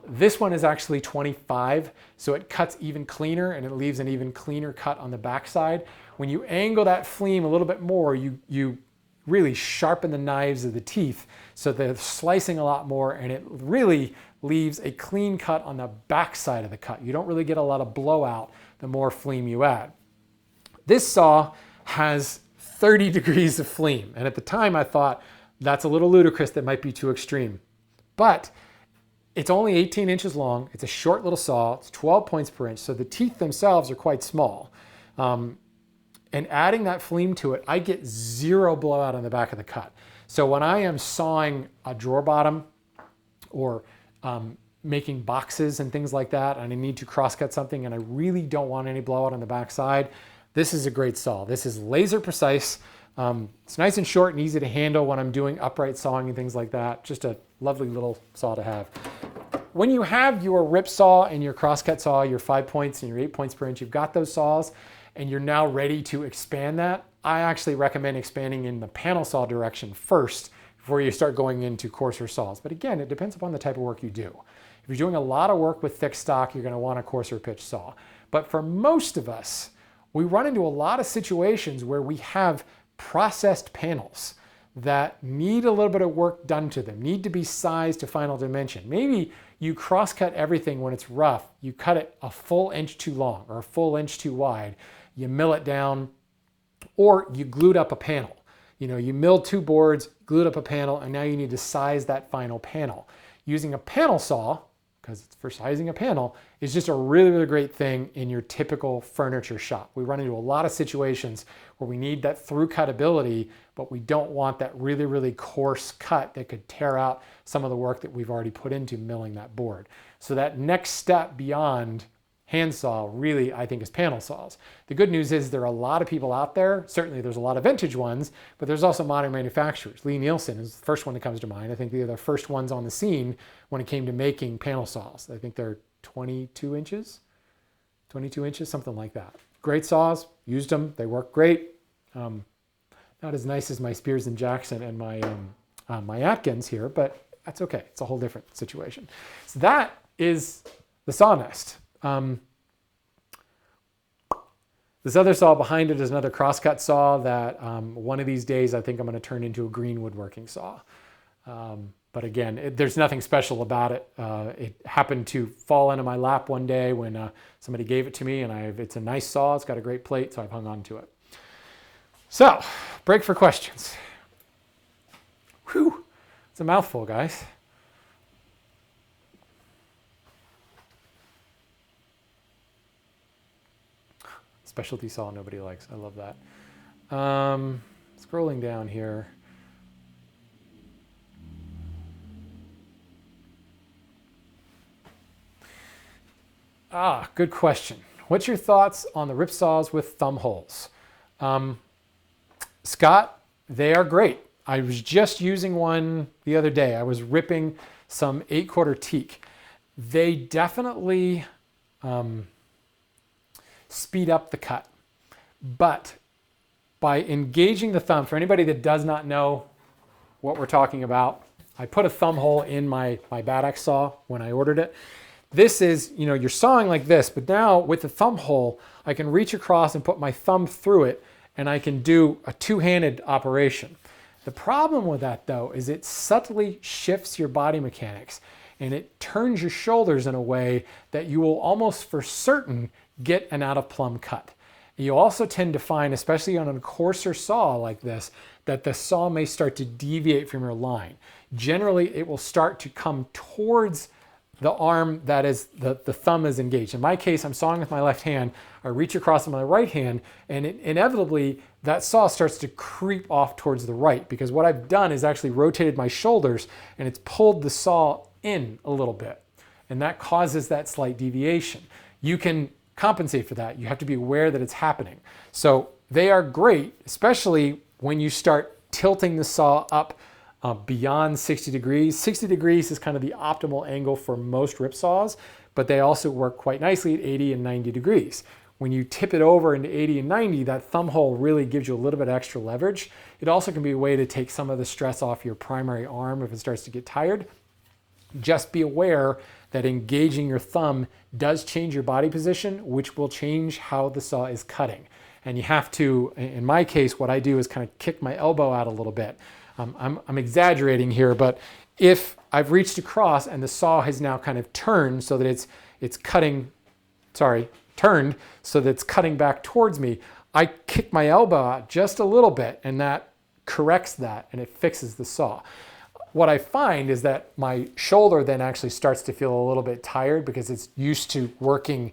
This one is actually 25, so it cuts even cleaner and it leaves an even cleaner cut on the backside. When you angle that fleam a little bit more, you really sharpen the knives of the teeth so they're slicing a lot more, and it really leaves a clean cut on the backside of the cut. You don't really get a lot of blowout the more fleam you add. This saw has 30 degrees of fleam, and at the time I thought that's a little ludicrous, that might be too extreme. But it's only 18 inches long, it's a short little saw, it's 12 points per inch, so the teeth themselves are quite small. And adding that fleam to it, I get zero blowout on the back of the cut. So when I am sawing a drawer bottom or making boxes and things like that, and I need to crosscut something and I really don't want any blowout on the back side, this is a great saw. This is laser precise. It's nice and short and easy to handle when I'm doing upright sawing and things like that. Just a lovely little saw to have. When you have your rip saw and your crosscut saw, your 5 points and your 8 points per inch, you've got those saws and you're now ready to expand that, I actually recommend expanding in the panel saw direction first before you start going into coarser saws. But again, it depends upon the type of work you do. If you're doing a lot of work with thick stock, you're going to want a coarser pitch saw. But for most of us, we run into a lot of situations where we have processed panels that need a little bit of work done to them, need to be sized to final dimension. Maybe you cross-cut everything when it's rough, you cut it a full inch too long or a full inch too wide, you mill it down, or you glued up a panel. You milled 2 boards, glued up a panel, and now you need to size that final panel. Using a panel saw, because it's for sizing a panel, is just a really, really great thing in your typical furniture shop. We run into a lot of situations where we need that through cut ability, but we don't want that really, really coarse cut that could tear out some of the work that we've already put into milling that board. So that next step beyond handsaw really, I think, is panel saws. The good news is there are a lot of people out there. Certainly there's a lot of vintage ones, but there's also modern manufacturers. Lee Nielsen is the first one that comes to mind. I think they're the first ones on the scene when it came to making panel saws. I think they're 22 inches, something like that. Great saws, used them, they work great. Not as nice as my Spears and Jackson and my Atkins here, but that's okay. It's a whole different situation. So that is the saw nest. This other saw behind it is another crosscut saw that one of these days I think I'm going to turn into a green woodworking saw. But again, there's nothing special about it. It happened to fall into my lap one day when somebody gave it to me, and it's a nice saw. It's got a great plate, so I've hung on to it. So, break for questions. Whew, it's a mouthful, guys. Specialty saw nobody likes. I love that. Scrolling down here. Good question. what's your thoughts on the rip saws with thumb holes? Scott, they are great. I was just using one the other day. I was ripping some 8/4 teak. They definitely speed up the cut. But by engaging the thumb, for anybody that does not know what we're talking about, I put a thumb hole in my bad axe saw when I ordered it. This is, you're sawing like this, but now with the thumb hole, I can reach across and put my thumb through it, and I can do a two-handed operation. The problem with that, though, is it subtly shifts your body mechanics, and it turns your shoulders in a way that you will almost for certain get an out-of-plumb cut. You also tend to find, especially on a coarser saw like this, that the saw may start to deviate from your line. Generally, it will start to come towards the arm that is the thumb is engaged. In my case, I'm sawing with my left hand. I reach across with my right hand, and inevitably that saw starts to creep off towards the right, because what I've done is actually rotated my shoulders and it's pulled the saw in a little bit, and that causes that slight deviation. You can compensate for that. You have to be aware that it's happening. So they are great, especially when you start tilting the saw up beyond 60 degrees. 60 degrees is kind of the optimal angle for most rip saws, but they also work quite nicely at 80 and 90 degrees. When you tip it over into 80 and 90, that thumb hole really gives you a little bit extra leverage. It also can be a way to take some of the stress off your primary arm if it starts to get tired. Just be aware that engaging your thumb does change your body position, which will change how the saw is cutting. And you have to, in my case, what I do is kind of kick my elbow out a little bit. I'm exaggerating here, but if I've reached across and the saw has now kind of turned so that it's cutting back towards me, I kick my elbow out just a little bit, and that corrects that and it fixes the saw. What I find is that my shoulder then actually starts to feel a little bit tired because it's used to working.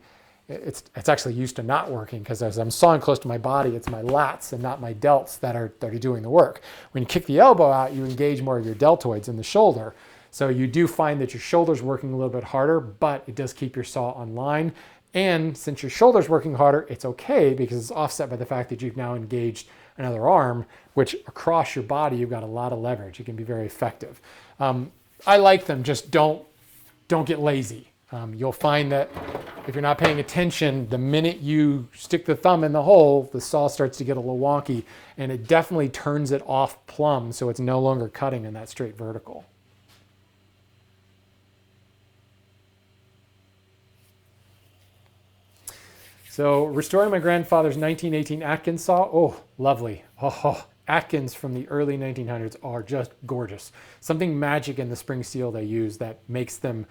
It's actually used to not working, because as I'm sawing close to my body, it's my lats and not my delts that are doing the work. When you kick the elbow out, you engage more of your deltoids in the shoulder. So you do find that your shoulder's working a little bit harder, but it does keep your saw on line. And since your shoulder's working harder, it's okay because it's offset by the fact that you've now engaged another arm, which across your body, you've got a lot of leverage. It can be very effective. I like them, just don't get lazy. You'll find that if you're not paying attention, the minute you stick the thumb in the hole, the saw starts to get a little wonky, and it definitely turns it off plumb, so it's no longer cutting in that straight vertical. So restoring my grandfather's 1918 Atkins saw, oh, lovely. Oh, Atkins from the early 1900s are just gorgeous. Something magic in the spring steel they use that makes them,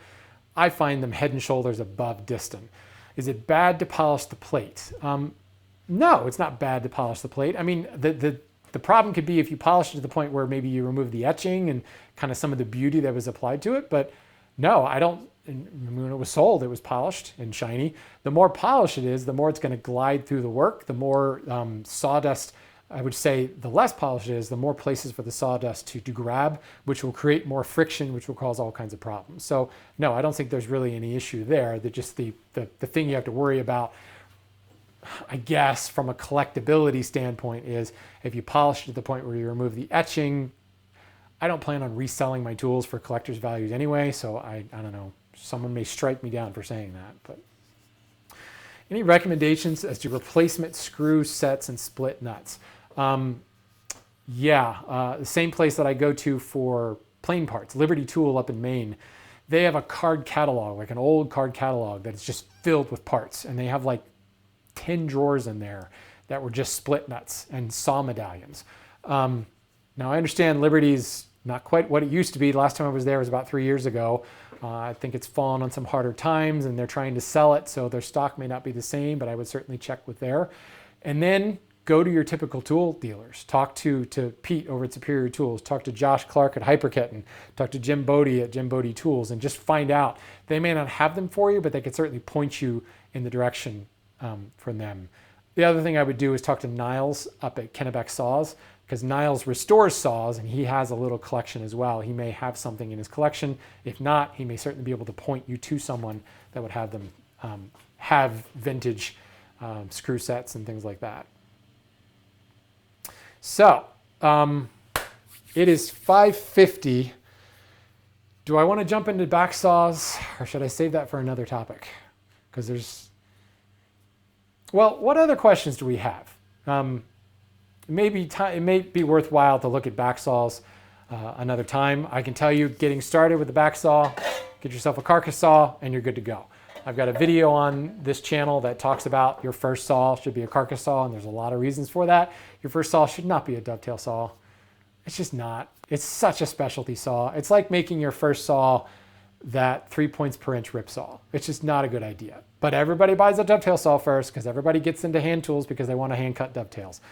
I find them head and shoulders above Diston. Is it bad to polish the plate? No, it's not bad to polish the plate. I mean, the problem could be if you polish it to the point where maybe you remove the etching and kind of some of the beauty that was applied to it. But no, I don't. When it was sold, it was polished and shiny. The more polished it is, the more it's going to glide through the work. The more sawdust, I would say, the less polished it is, the more places for the sawdust to grab, which will create more friction, which will cause all kinds of problems. So no, I don't think there's really any issue there. The thing you have to worry about, I guess, from a collectability standpoint is if you polish it to the point where you remove the etching. I don't plan on reselling my tools for collector's values anyway, so I don't know. Someone may strike me down for saying that. But any recommendations as to replacement screw sets and split nuts? The same place that I go to for plane parts, Liberty Tool up in Maine. They have a card catalog, like an old card catalog that is just filled with parts, and they have like 10 drawers in there that were just split nuts and saw medallions. Now I understand Liberty's not quite what it used to be. The last time I was there was about 3 years ago. I think it's fallen on some harder times and they're trying to sell it, so their stock may not be the same, but I would certainly check with there. And then go to your typical tool dealers. Talk to Pete over at Superior Tools. Talk to Josh Clark at Hyperkitten. Talk to Jim Bodie at Jim Bodie Tools, and just find out. They may not have them for you, but they could certainly point you in the direction from them. The other thing I would do is talk to Niles up at Kennebec Saws, because Niles restores saws and he has a little collection as well. He may have something in his collection. If not, he may certainly be able to point you to someone that would have them have vintage screw sets and things like that. So it is 5:50. Do I want to jump into back saws, or should I save that for another topic? Because well, what other questions do we have? It may be worthwhile to look at back saws another time. I can tell you, getting started with the back saw, get yourself a carcass saw, and you're good to go. I've got a video on this channel that talks about your first saw should be a carcass saw, and there's a lot of reasons for that. Your first saw should not be a dovetail saw. It's just not. It's such a specialty saw. It's like making your first saw that 3 points per inch rip saw. It's just not a good idea. But everybody buys a dovetail saw first because everybody gets into hand tools because they want to hand cut dovetails.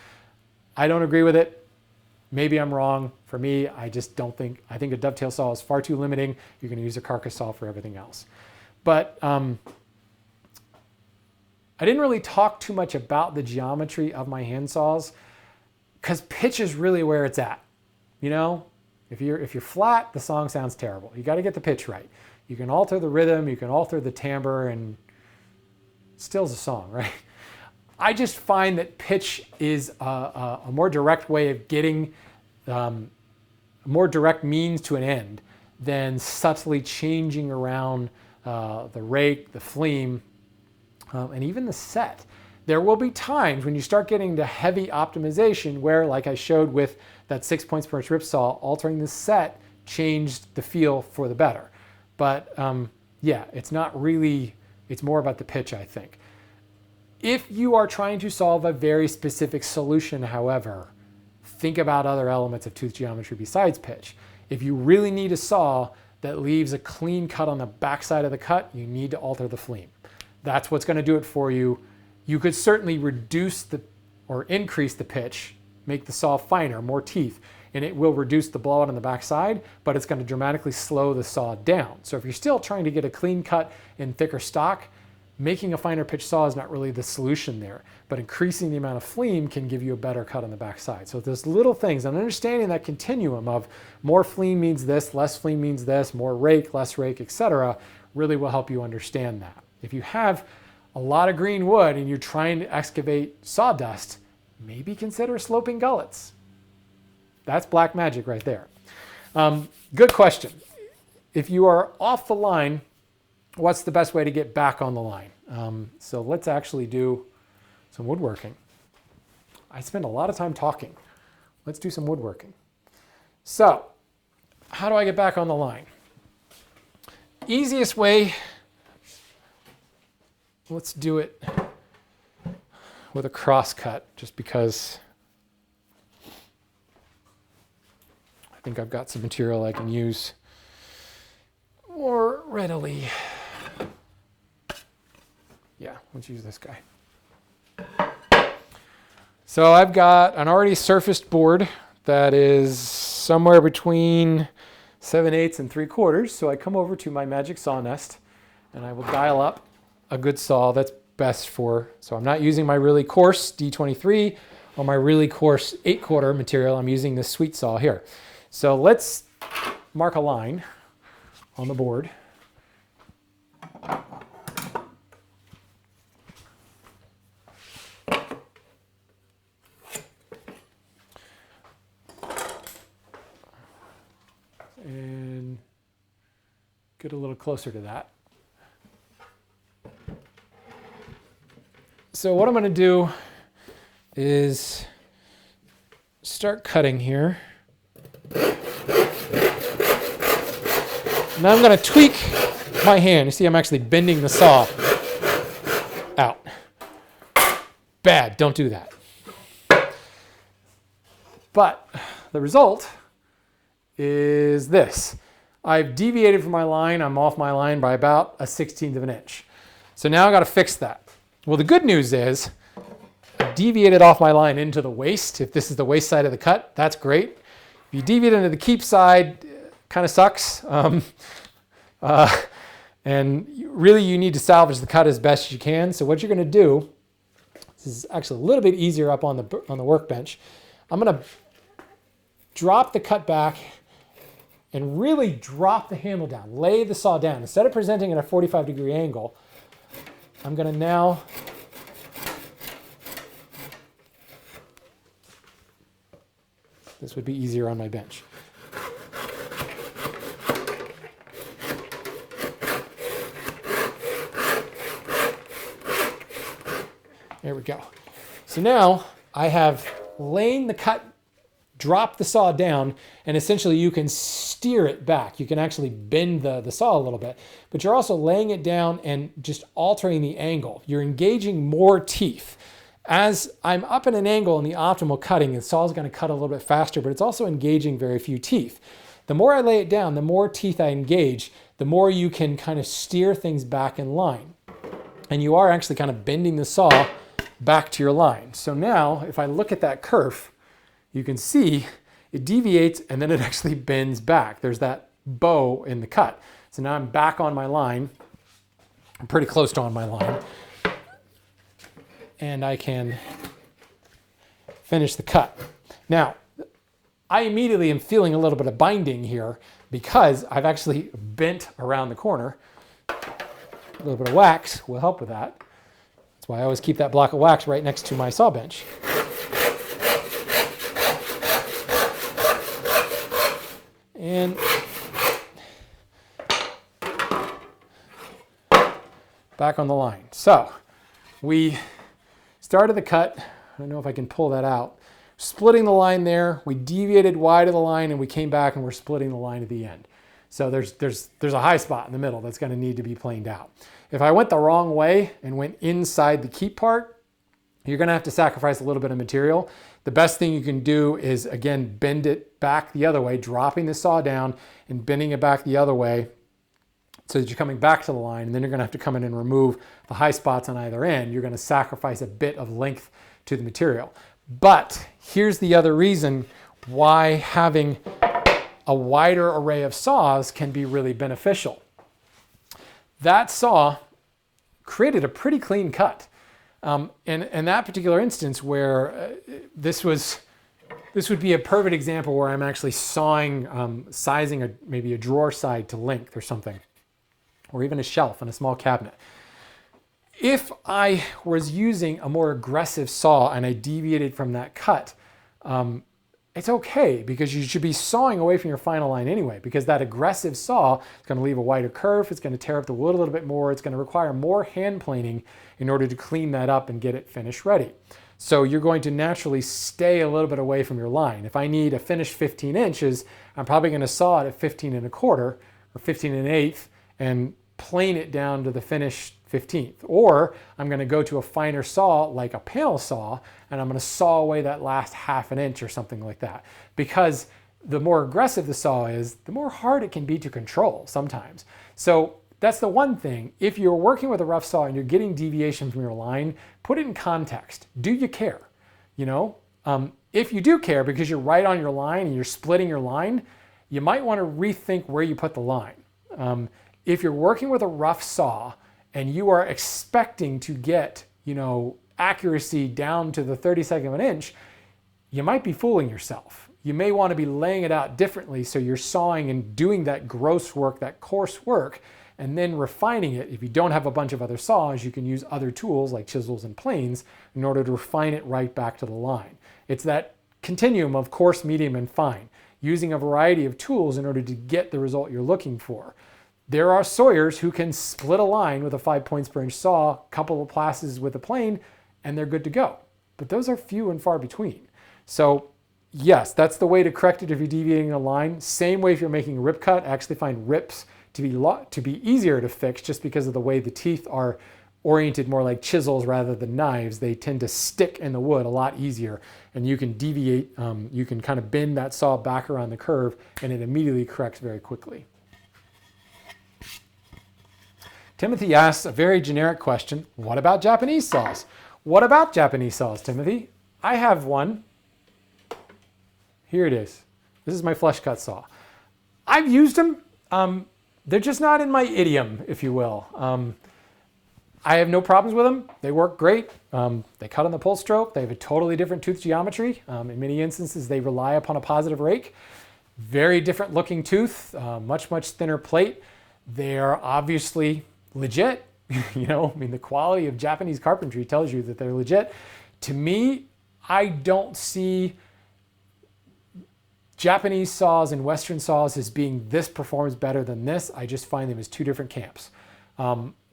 I don't agree with it. Maybe I'm wrong. For me, I just don't think, I think a dovetail saw is far too limiting. You're going to use a carcass saw for everything else. But I didn't really talk too much about the geometry of my hand saws because pitch is really where it's at. You know, if you're flat, the song sounds terrible. You got to get the pitch right. You can alter the rhythm, you can alter the timbre, and still's a song, right? I just find that pitch is a more direct way of getting a more direct means to an end than subtly changing around the rake, the fleam, and even the set. There will be times when you start getting to heavy optimization where, like I showed with that 6 points per inch rip saw, altering the set changed the feel for the better. But yeah, it's not really, it's more about the pitch, I think. If you are trying to solve a very specific solution, however, think about other elements of tooth geometry besides pitch. If you really need a saw that leaves a clean cut on the backside of the cut, you need to alter the fleam. That's what's going to do it for you. You could certainly reduce or increase the pitch, make the saw finer, more teeth, and it will reduce the blowout on the backside, but it's going to dramatically slow the saw down. So if you're still trying to get a clean cut in thicker stock, making a finer pitch saw is not really the solution there, but increasing the amount of fleam can give you a better cut on the backside. So there's little things, and understanding that continuum of more fleam means this, less fleam means this, more rake, less rake, etc., really will help you understand that. If you have a lot of green wood and you're trying to excavate sawdust, maybe consider sloping gullets. That's black magic right there. Good question. If you are off the line, what's the best way to get back on the line? So let's actually do some woodworking. I spend a lot of time talking. Let's do some woodworking. So how do I get back on the line? Easiest way, let's do it with a cross cut, just because I think I've got some material I can use more readily. Yeah, let's use this guy. So I've got an already surfaced board that is somewhere between 7/8 and 3/4. So I come over to my magic saw nest and I will dial up a good saw that's best for, so I'm not using my really coarse D23 or my really coarse 8/4 material. I'm using this sweet saw here. So let's mark a line on the board. And get a little closer to that. So what I'm going to do is start cutting here. Now I'm going to tweak my hand. You see I'm actually bending the saw out. Bad, don't do that. But the result is this. I've deviated from my line. I'm off my line by about 1/16 of an inch. So now I've got to fix that. Well, the good news is I deviated off my line into the waist. If this is the waist side of the cut, that's great. If you deviate into the keep side, kind of sucks. And really you need to salvage the cut as best you can. So what you're going to do, this is actually a little bit easier up on the workbench. I'm going to drop the cut back and really drop the handle down, lay the saw down. Instead of presenting at a 45-degree angle, I'm going to now this would be easier on my bench. There we go. So now I have laid the cut, dropped the saw down, and essentially you can steer it back. You can actually bend the saw a little bit, but you're also laying it down and just altering the angle. You're engaging more teeth. As I'm up at an angle in the optimal cutting, the saw is going to cut a little bit faster, but it's also engaging very few teeth. The more I lay it down, the more teeth I engage, the more you can kind of steer things back in line. And you are actually kind of bending the saw back to your line. So now, if I look at that curve, you can see it deviates and then it actually bends back. There's that bow in the cut. So now I'm back on my line. I'm pretty close to on my line. And I can finish the cut. Now, I immediately am feeling a little bit of binding here because I've actually bent around the corner. A little bit of wax will help with that. That's why I always keep that block of wax right next to my saw bench. And back on the line. So we started the cut. I don't know if I can pull that out. Splitting the line there, we deviated wide of the line and we came back and we're splitting the line at the end. So there's a high spot in the middle that's going to need to be planed out. If I went the wrong way and went inside the keep part, you're going to have to sacrifice a little bit of material. The best thing you can do is, again, bend it back the other way, dropping the saw down and bending it back the other way so that you're coming back to the line, and then you're going to have to come in and remove the high spots on either end. You're going to sacrifice a bit of length to the material. But here's the other reason why having a wider array of saws can be really beneficial. That saw created a pretty clean cut. In that particular instance where this would be a perfect example where I'm actually sawing, sizing maybe a drawer side to length or something, or even a shelf in a small cabinet. If I was using a more aggressive saw and I deviated from that cut, it's okay because you should be sawing away from your final line anyway, because that aggressive saw is going to leave a wider curve. It's going to tear up the wood a little bit more. It's going to require more hand planing in order to clean that up and get it finished ready. So you're going to naturally stay a little bit away from your line. If I need a finished 15 inches, I'm probably going to saw it at 15 1/4 or 15 1/8 and plane it down to the finished 15th. Or I'm going to go to a finer saw like a panel saw and I'm going to saw away that last 1/2 inch or something like that. Because the more aggressive the saw is, the more hard it can be to control sometimes. So that's the one thing. If you're working with a rough saw and you're getting deviation from your line, put it in context. Do you care? You know, if you do care because you're right on your line and you're splitting your line, you might want to rethink where you put the line. If you're working with a rough saw and you are expecting to get, you know, accuracy down to the 32nd of an inch, you might be fooling yourself. You may want to be laying it out differently so you're sawing and doing that gross work, that coarse work, and then refining it. If you don't have a bunch of other saws, you can use other tools like chisels and planes in order to refine it right back to the line. It's that continuum of coarse, medium, and fine, using a variety of tools in order to get the result you're looking for. There are sawyers who can split a line with a 5 points per inch saw, a couple of passes with a plane, and they're good to go. But those are few and far between. So yes, that's the way to correct it if you're deviating a line. Same way if you're making a rip cut. I actually find rips to be easier to fix just because of the way the teeth are oriented more like chisels rather than knives. They tend to stick in the wood a lot easier, and you can deviate, you can kind of bend that saw back around the curve and it immediately corrects very quickly. Timothy asks a very generic question. What about Japanese saws? What about Japanese saws, Timothy? I have one. Here it is. This is my flush cut saw. I've used them. They're just not in my idiom, if you will. I have no problems with them. They work great. They cut on the pull stroke. They have a totally different tooth geometry. In many instances, they rely upon a positive rake. Very different looking tooth, much, much thinner plate. They are obviously legit. You know, I mean, the quality of Japanese carpentry tells you that they're legit. To me, I don't see Japanese saws and Western saws as being this performs better than this. I just find them as two different camps.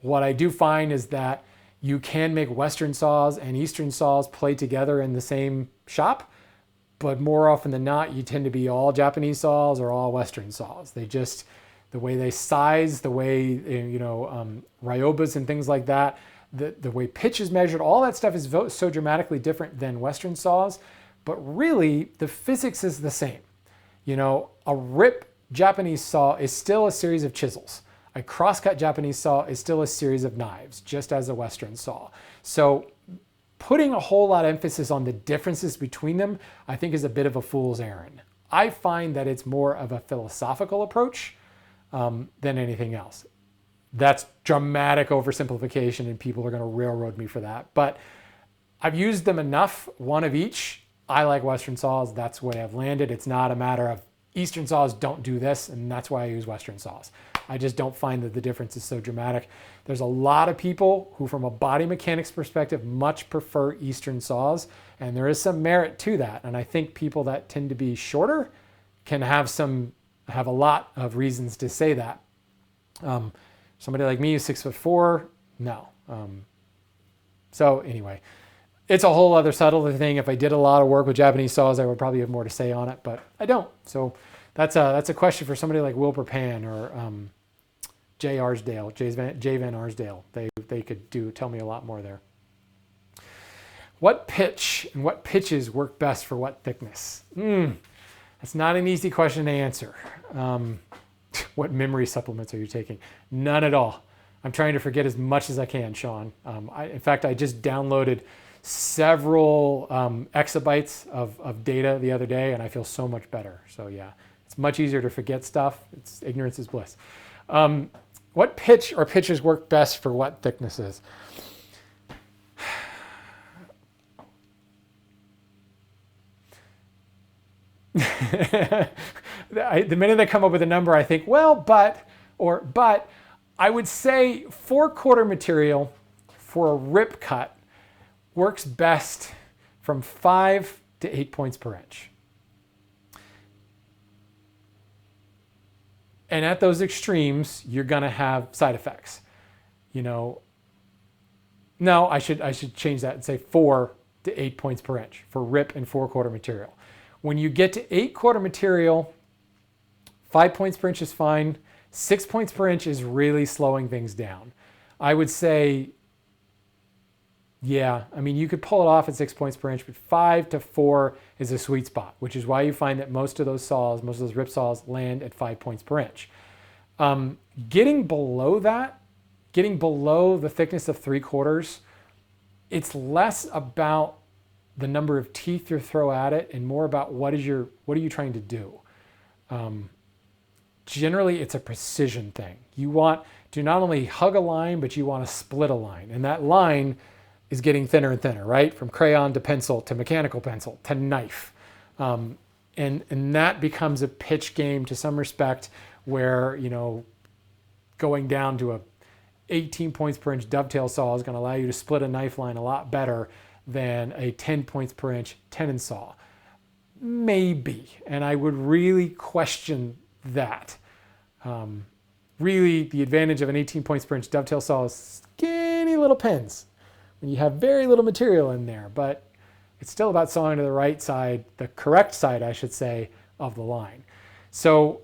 What I do find is that you can make Western saws and Eastern saws play together in the same shop, but more often than not, you tend to be all Japanese saws or all Western saws. They just, the way they size, the way, you know, ryobas and things like that, the way pitch is measured, all that stuff is so dramatically different than Western saws, but really the physics is the same. You know, a rip Japanese saw is still a series of chisels. A crosscut Japanese saw is still a series of knives, just as a Western saw. So putting a whole lot of emphasis on the differences between them, I think is a bit of a fool's errand. I find that it's more of a philosophical approach than anything else. That's dramatic oversimplification and people are going to railroad me for that. But I've used them enough, one of each. I like Western saws. That's the way I've landed. It's not a matter of Eastern saws don't do this, and that's why I use Western saws. I just don't find that the difference is so dramatic. There's a lot of people who, from a body mechanics perspective, much prefer Eastern saws, and there is some merit to that. And I think people that tend to be shorter can have a lot of reasons to say that. Somebody like me, 6'4", no. So anyway, it's a whole other subtle thing. If I did a lot of work with Japanese saws, I would probably have more to say on it, but I don't. So that's a question for somebody like Wilbur Pan or Jay Van Arsdale. They could tell me a lot more there. What pitch and what pitches work best for what thickness? That's not an easy question to answer. What memory supplements are you taking? None at all. I'm trying to forget as much as I can, Sean. In fact, I just downloaded several exabytes of data the other day, and I feel so much better. So yeah, it's much easier to forget stuff. Ignorance is bliss. What pitch or pitches work best for what thicknesses? The minute I come up with a number, I think, well, but I would say 4/4 material for a rip cut works best from 5 to 8 points per inch. And at those extremes, you're going to have side effects. You know, no, I should change that and say 4 to 8 points per inch for rip and 4/4 material. When you get to 8/4 material, 5 points per inch is fine. 6 points per inch is really slowing things down. I would say, yeah, I mean, you could pull it off at 6 points per inch, but 5 to 4 is a sweet spot, which is why you find that most of those saws, most of those rip saws land at 5 points per inch. Getting below that, getting below the thickness of 3/4, it's less about the number of teeth you throw at it and more about what are you trying to do? Generally, it's a precision thing. You want to not only hug a line, but you want to split a line. And that line is getting thinner and thinner, right? From crayon to pencil to mechanical pencil to knife. And that becomes a pitch game to some respect where, you know, going down to a 18 points per inch dovetail saw is going to allow you to split a knife line a lot better than a 10 points per inch tenon saw. Maybe. And I would really question that. Really, the advantage of an 18 points per inch dovetail saw is skinny little pins when you have very little material in there, but it's still about sawing to the right side, the correct side, I should say, of the line. So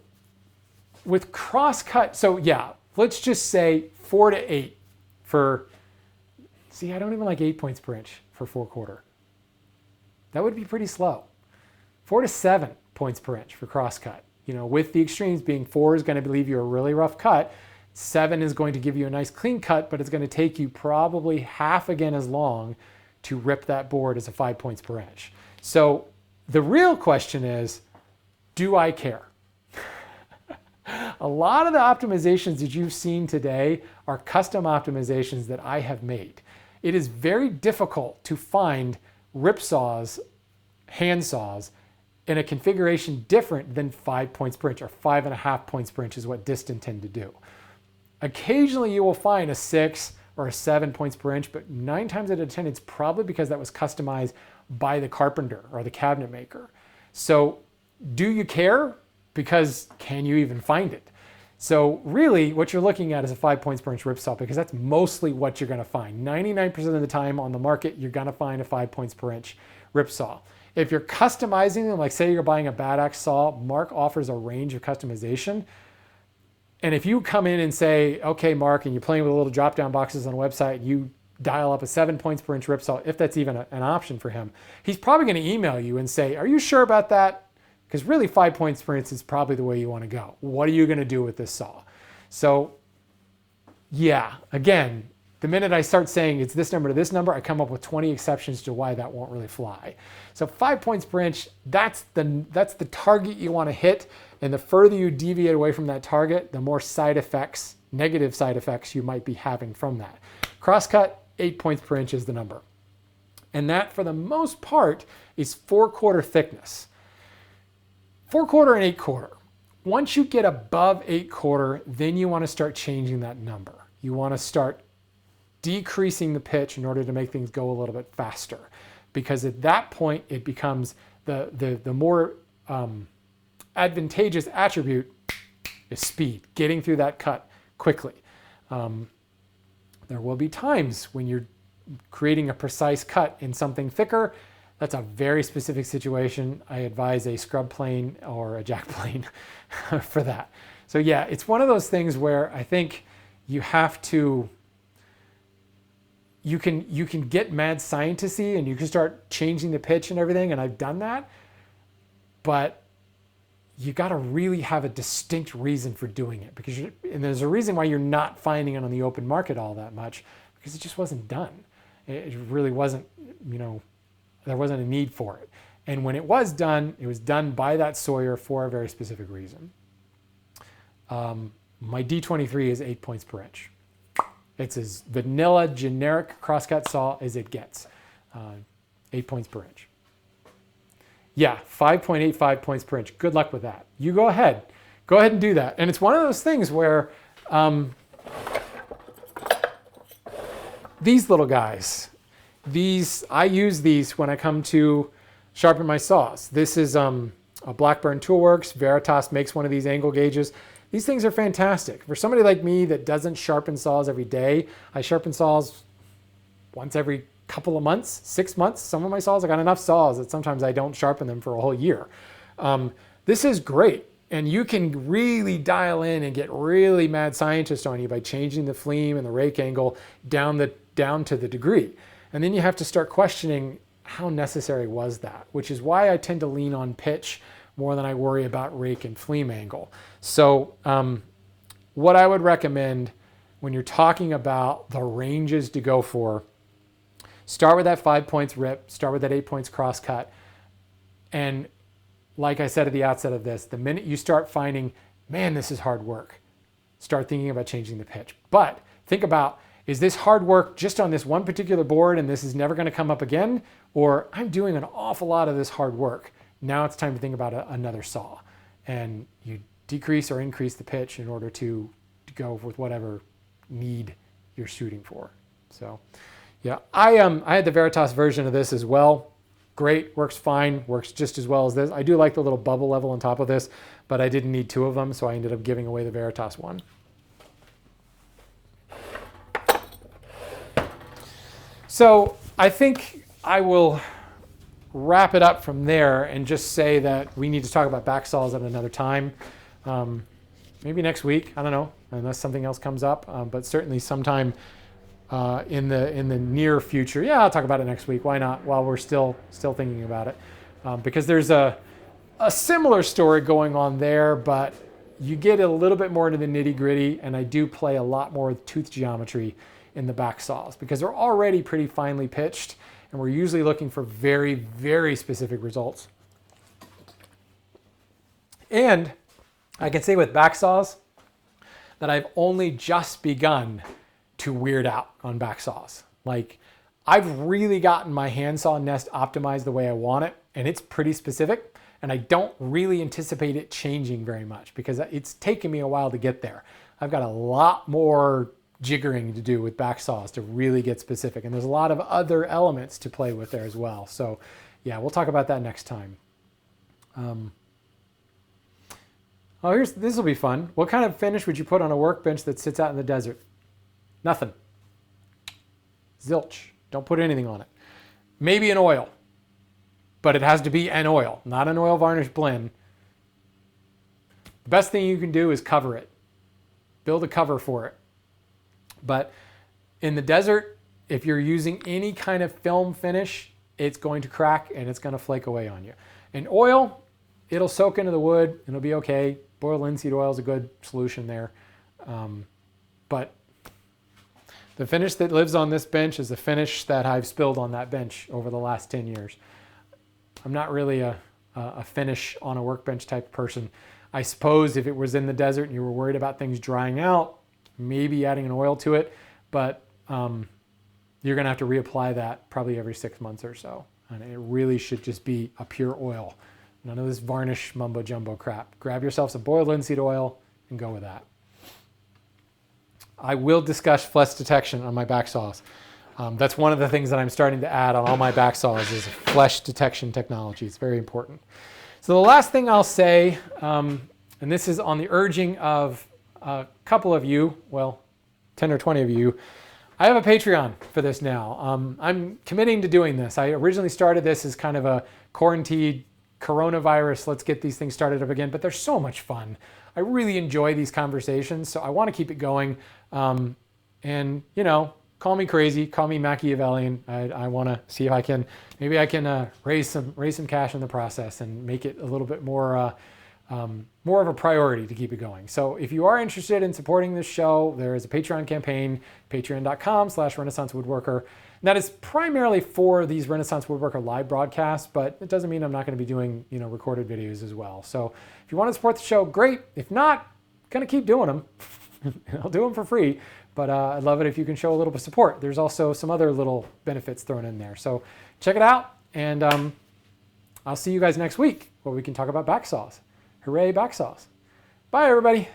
with crosscut, so yeah, let's just say 4 to 8 for, see, I don't even like 8 points per inch for 4/4. That would be pretty slow. 4 to 7 points per inch for crosscut. You know, with the extremes being 4 is going to leave you a really rough cut. 7 is going to give you a nice clean cut, but it's going to take you probably half again as long to rip that board as a 5 points per inch. So the real question is, do I care? A lot of the optimizations that you've seen today are custom optimizations that I have made. It is very difficult to find rip saws, hand saws, in a configuration different than 5 points per inch, or 5.5 points per inch is what Diston tend to do. Occasionally you will find a 6 or a 7 points per inch, but 9 times out of 10, it's probably because that was customized by the carpenter or the cabinet maker. So do you care? Because can you even find it? So really what you're looking at is a 5 points per inch ripsaw, because that's mostly what you're gonna find. 99% of the time on the market, you're gonna find a 5 points per inch ripsaw. If you're customizing them, like say you're buying a bad axe saw, Mark offers a range of customization. And if you come in and say, okay, Mark, and you're playing with little drop-down boxes on a website, you dial up a 7 points per inch ripsaw, if that's even an option for him, he's probably gonna email you and say, are you sure about that? Because really 5 points per inch is probably the way you wanna go. What are you gonna do with this saw? So yeah, again, the minute I start saying it's this number to this number, I come up with 20 exceptions to why that won't really fly. So 5 points per inch, that's the target you wanna hit. And the further you deviate away from that target, the more side effects, negative side effects you might be having from that. Crosscut, 8 points per inch is the number. And that, for the most part, is 4/4 thickness. 4/4 and 8/4. Once you get above 8/4, then you want to start changing that number. You want to start decreasing the pitch in order to make things go a little bit faster. Because at that point, it becomes the more advantageous attribute is speed, getting through that cut quickly. There will be times when you're creating a precise cut in something thicker. That's a very specific situation. I advise a scrub plane or a jack plane for that. So yeah, it's one of those things where I think you have to, you can get mad scientisty and you can start changing the pitch and everything, and I've done that, but you got to really have a distinct reason for doing it, because and there's a reason why you're not finding it on the open market all that much, because it just wasn't done. It really wasn't, there wasn't a need for it. And when it was done by that sawyer for a very specific reason. My D23 is 8 points per inch. It's as vanilla, generic crosscut saw as it gets. 8 points per inch. Yeah, 5.85 points per inch. Good luck with that. You go ahead. Go ahead and do that. And it's one of those things where these little guys, I use these when I come to sharpen my saws. This is a Blackburn Toolworks. Veritas makes one of these angle gauges. These things are fantastic. For somebody like me that doesn't sharpen saws every day, I sharpen saws once every couple of months, 6 months. Some of my saws, I got enough saws that sometimes I don't sharpen them for a whole year. This is great. And you can really dial in and get really mad scientist on you by changing the fleam and the rake angle down to the degree. And then you have to start questioning, how necessary was that? Which is why I tend to lean on pitch more than I worry about rake and fleam angle. So what I would recommend when you're talking about the ranges to go for, start with that 5 points rip, start with that 8 points crosscut. And like I said at the outset of this, the minute you start finding, man, this is hard work, start thinking about changing the pitch. But think about, is this hard work just on this one particular board and this is never going to come up again? Or I'm doing an awful lot of this hard work. Now it's time to think about another saw. And you decrease or increase the pitch in order to go with whatever need you're shooting for. So yeah, I had the Veritas version of this as well. Great, works fine, works just as well as this. I do like the little bubble level on top of this, but I didn't need two of them, so I ended up giving away the Veritas one. So I think I will wrap it up from there and just say that we need to talk about back saws at another time. Maybe next week, I don't know, unless something else comes up, but certainly sometime in the near future. Yeah, I'll talk about it next week. Why not? While we're still thinking about it, because there's a similar story going on there, but you get a little bit more into the nitty gritty, and I do play a lot more with tooth geometry in the back saws because they're already pretty finely pitched, and we're usually looking for very, very specific results. And I can say with back saws that I've only just begun to weird out on back saws. Like, I've really gotten my handsaw nest optimized the way I want it, and it's pretty specific, and I don't really anticipate it changing very much because it's taken me a while to get there. I've got a lot more jiggering to do with back saws to really get specific. And there's a lot of other elements to play with there as well. So yeah, we'll talk about that next time. This will be fun. What kind of finish would you put on a workbench that sits out in the desert? Nothing. Zilch. Don't put anything on it. Maybe an oil, but it has to be an oil, not an oil varnish blend. The best thing you can do is cover it. Build a cover for it. But in the desert, if you're using any kind of film finish, it's going to crack and it's going to flake away on you. In oil, it'll soak into the wood and it'll be okay. Boiled linseed oil is a good solution there. But the finish that lives on this bench is the finish that I've spilled on that bench over the last 10 years. I'm not really a finish on a workbench type of person. I suppose if it was in the desert and you were worried about things drying out, maybe adding an oil to it, but you're gonna have to reapply that probably every 6 months or so. And it really should just be a pure oil. None of this varnish mumbo jumbo crap. Grab yourself some boiled linseed oil and go with that. I will discuss flesh detection on my back saws. That's one of the things that I'm starting to add on all my back saws is flesh detection technology. It's very important. So the last thing I'll say, and this is on the urging of a couple of you, well, 10 or 20 of you, I have a Patreon for this now. I'm committing to doing this. I originally started this as kind of a quarantined coronavirus, let's get these things started up again, but they're so much fun. I really enjoy these conversations, so I want to keep it going. And, you know, call me crazy, call me Machiavellian. I want to see if maybe I can raise some cash in the process and make it a little bit more of a priority to keep it going. So if you are interested in supporting this show, there is a Patreon campaign, patreon.com/Renaissance Woodworker. And that is primarily for these Renaissance Woodworker live broadcasts, but it doesn't mean I'm not going to be doing, you know, recorded videos as well. So if you want to support the show, great. If not, I'm going to keep doing them. I'll do them for free, but I'd love it if you can show a little bit of support. There's also some other little benefits thrown in there. So check it out, and I'll see you guys next week where we can talk about back saws. Hooray, back saws. Bye, everybody.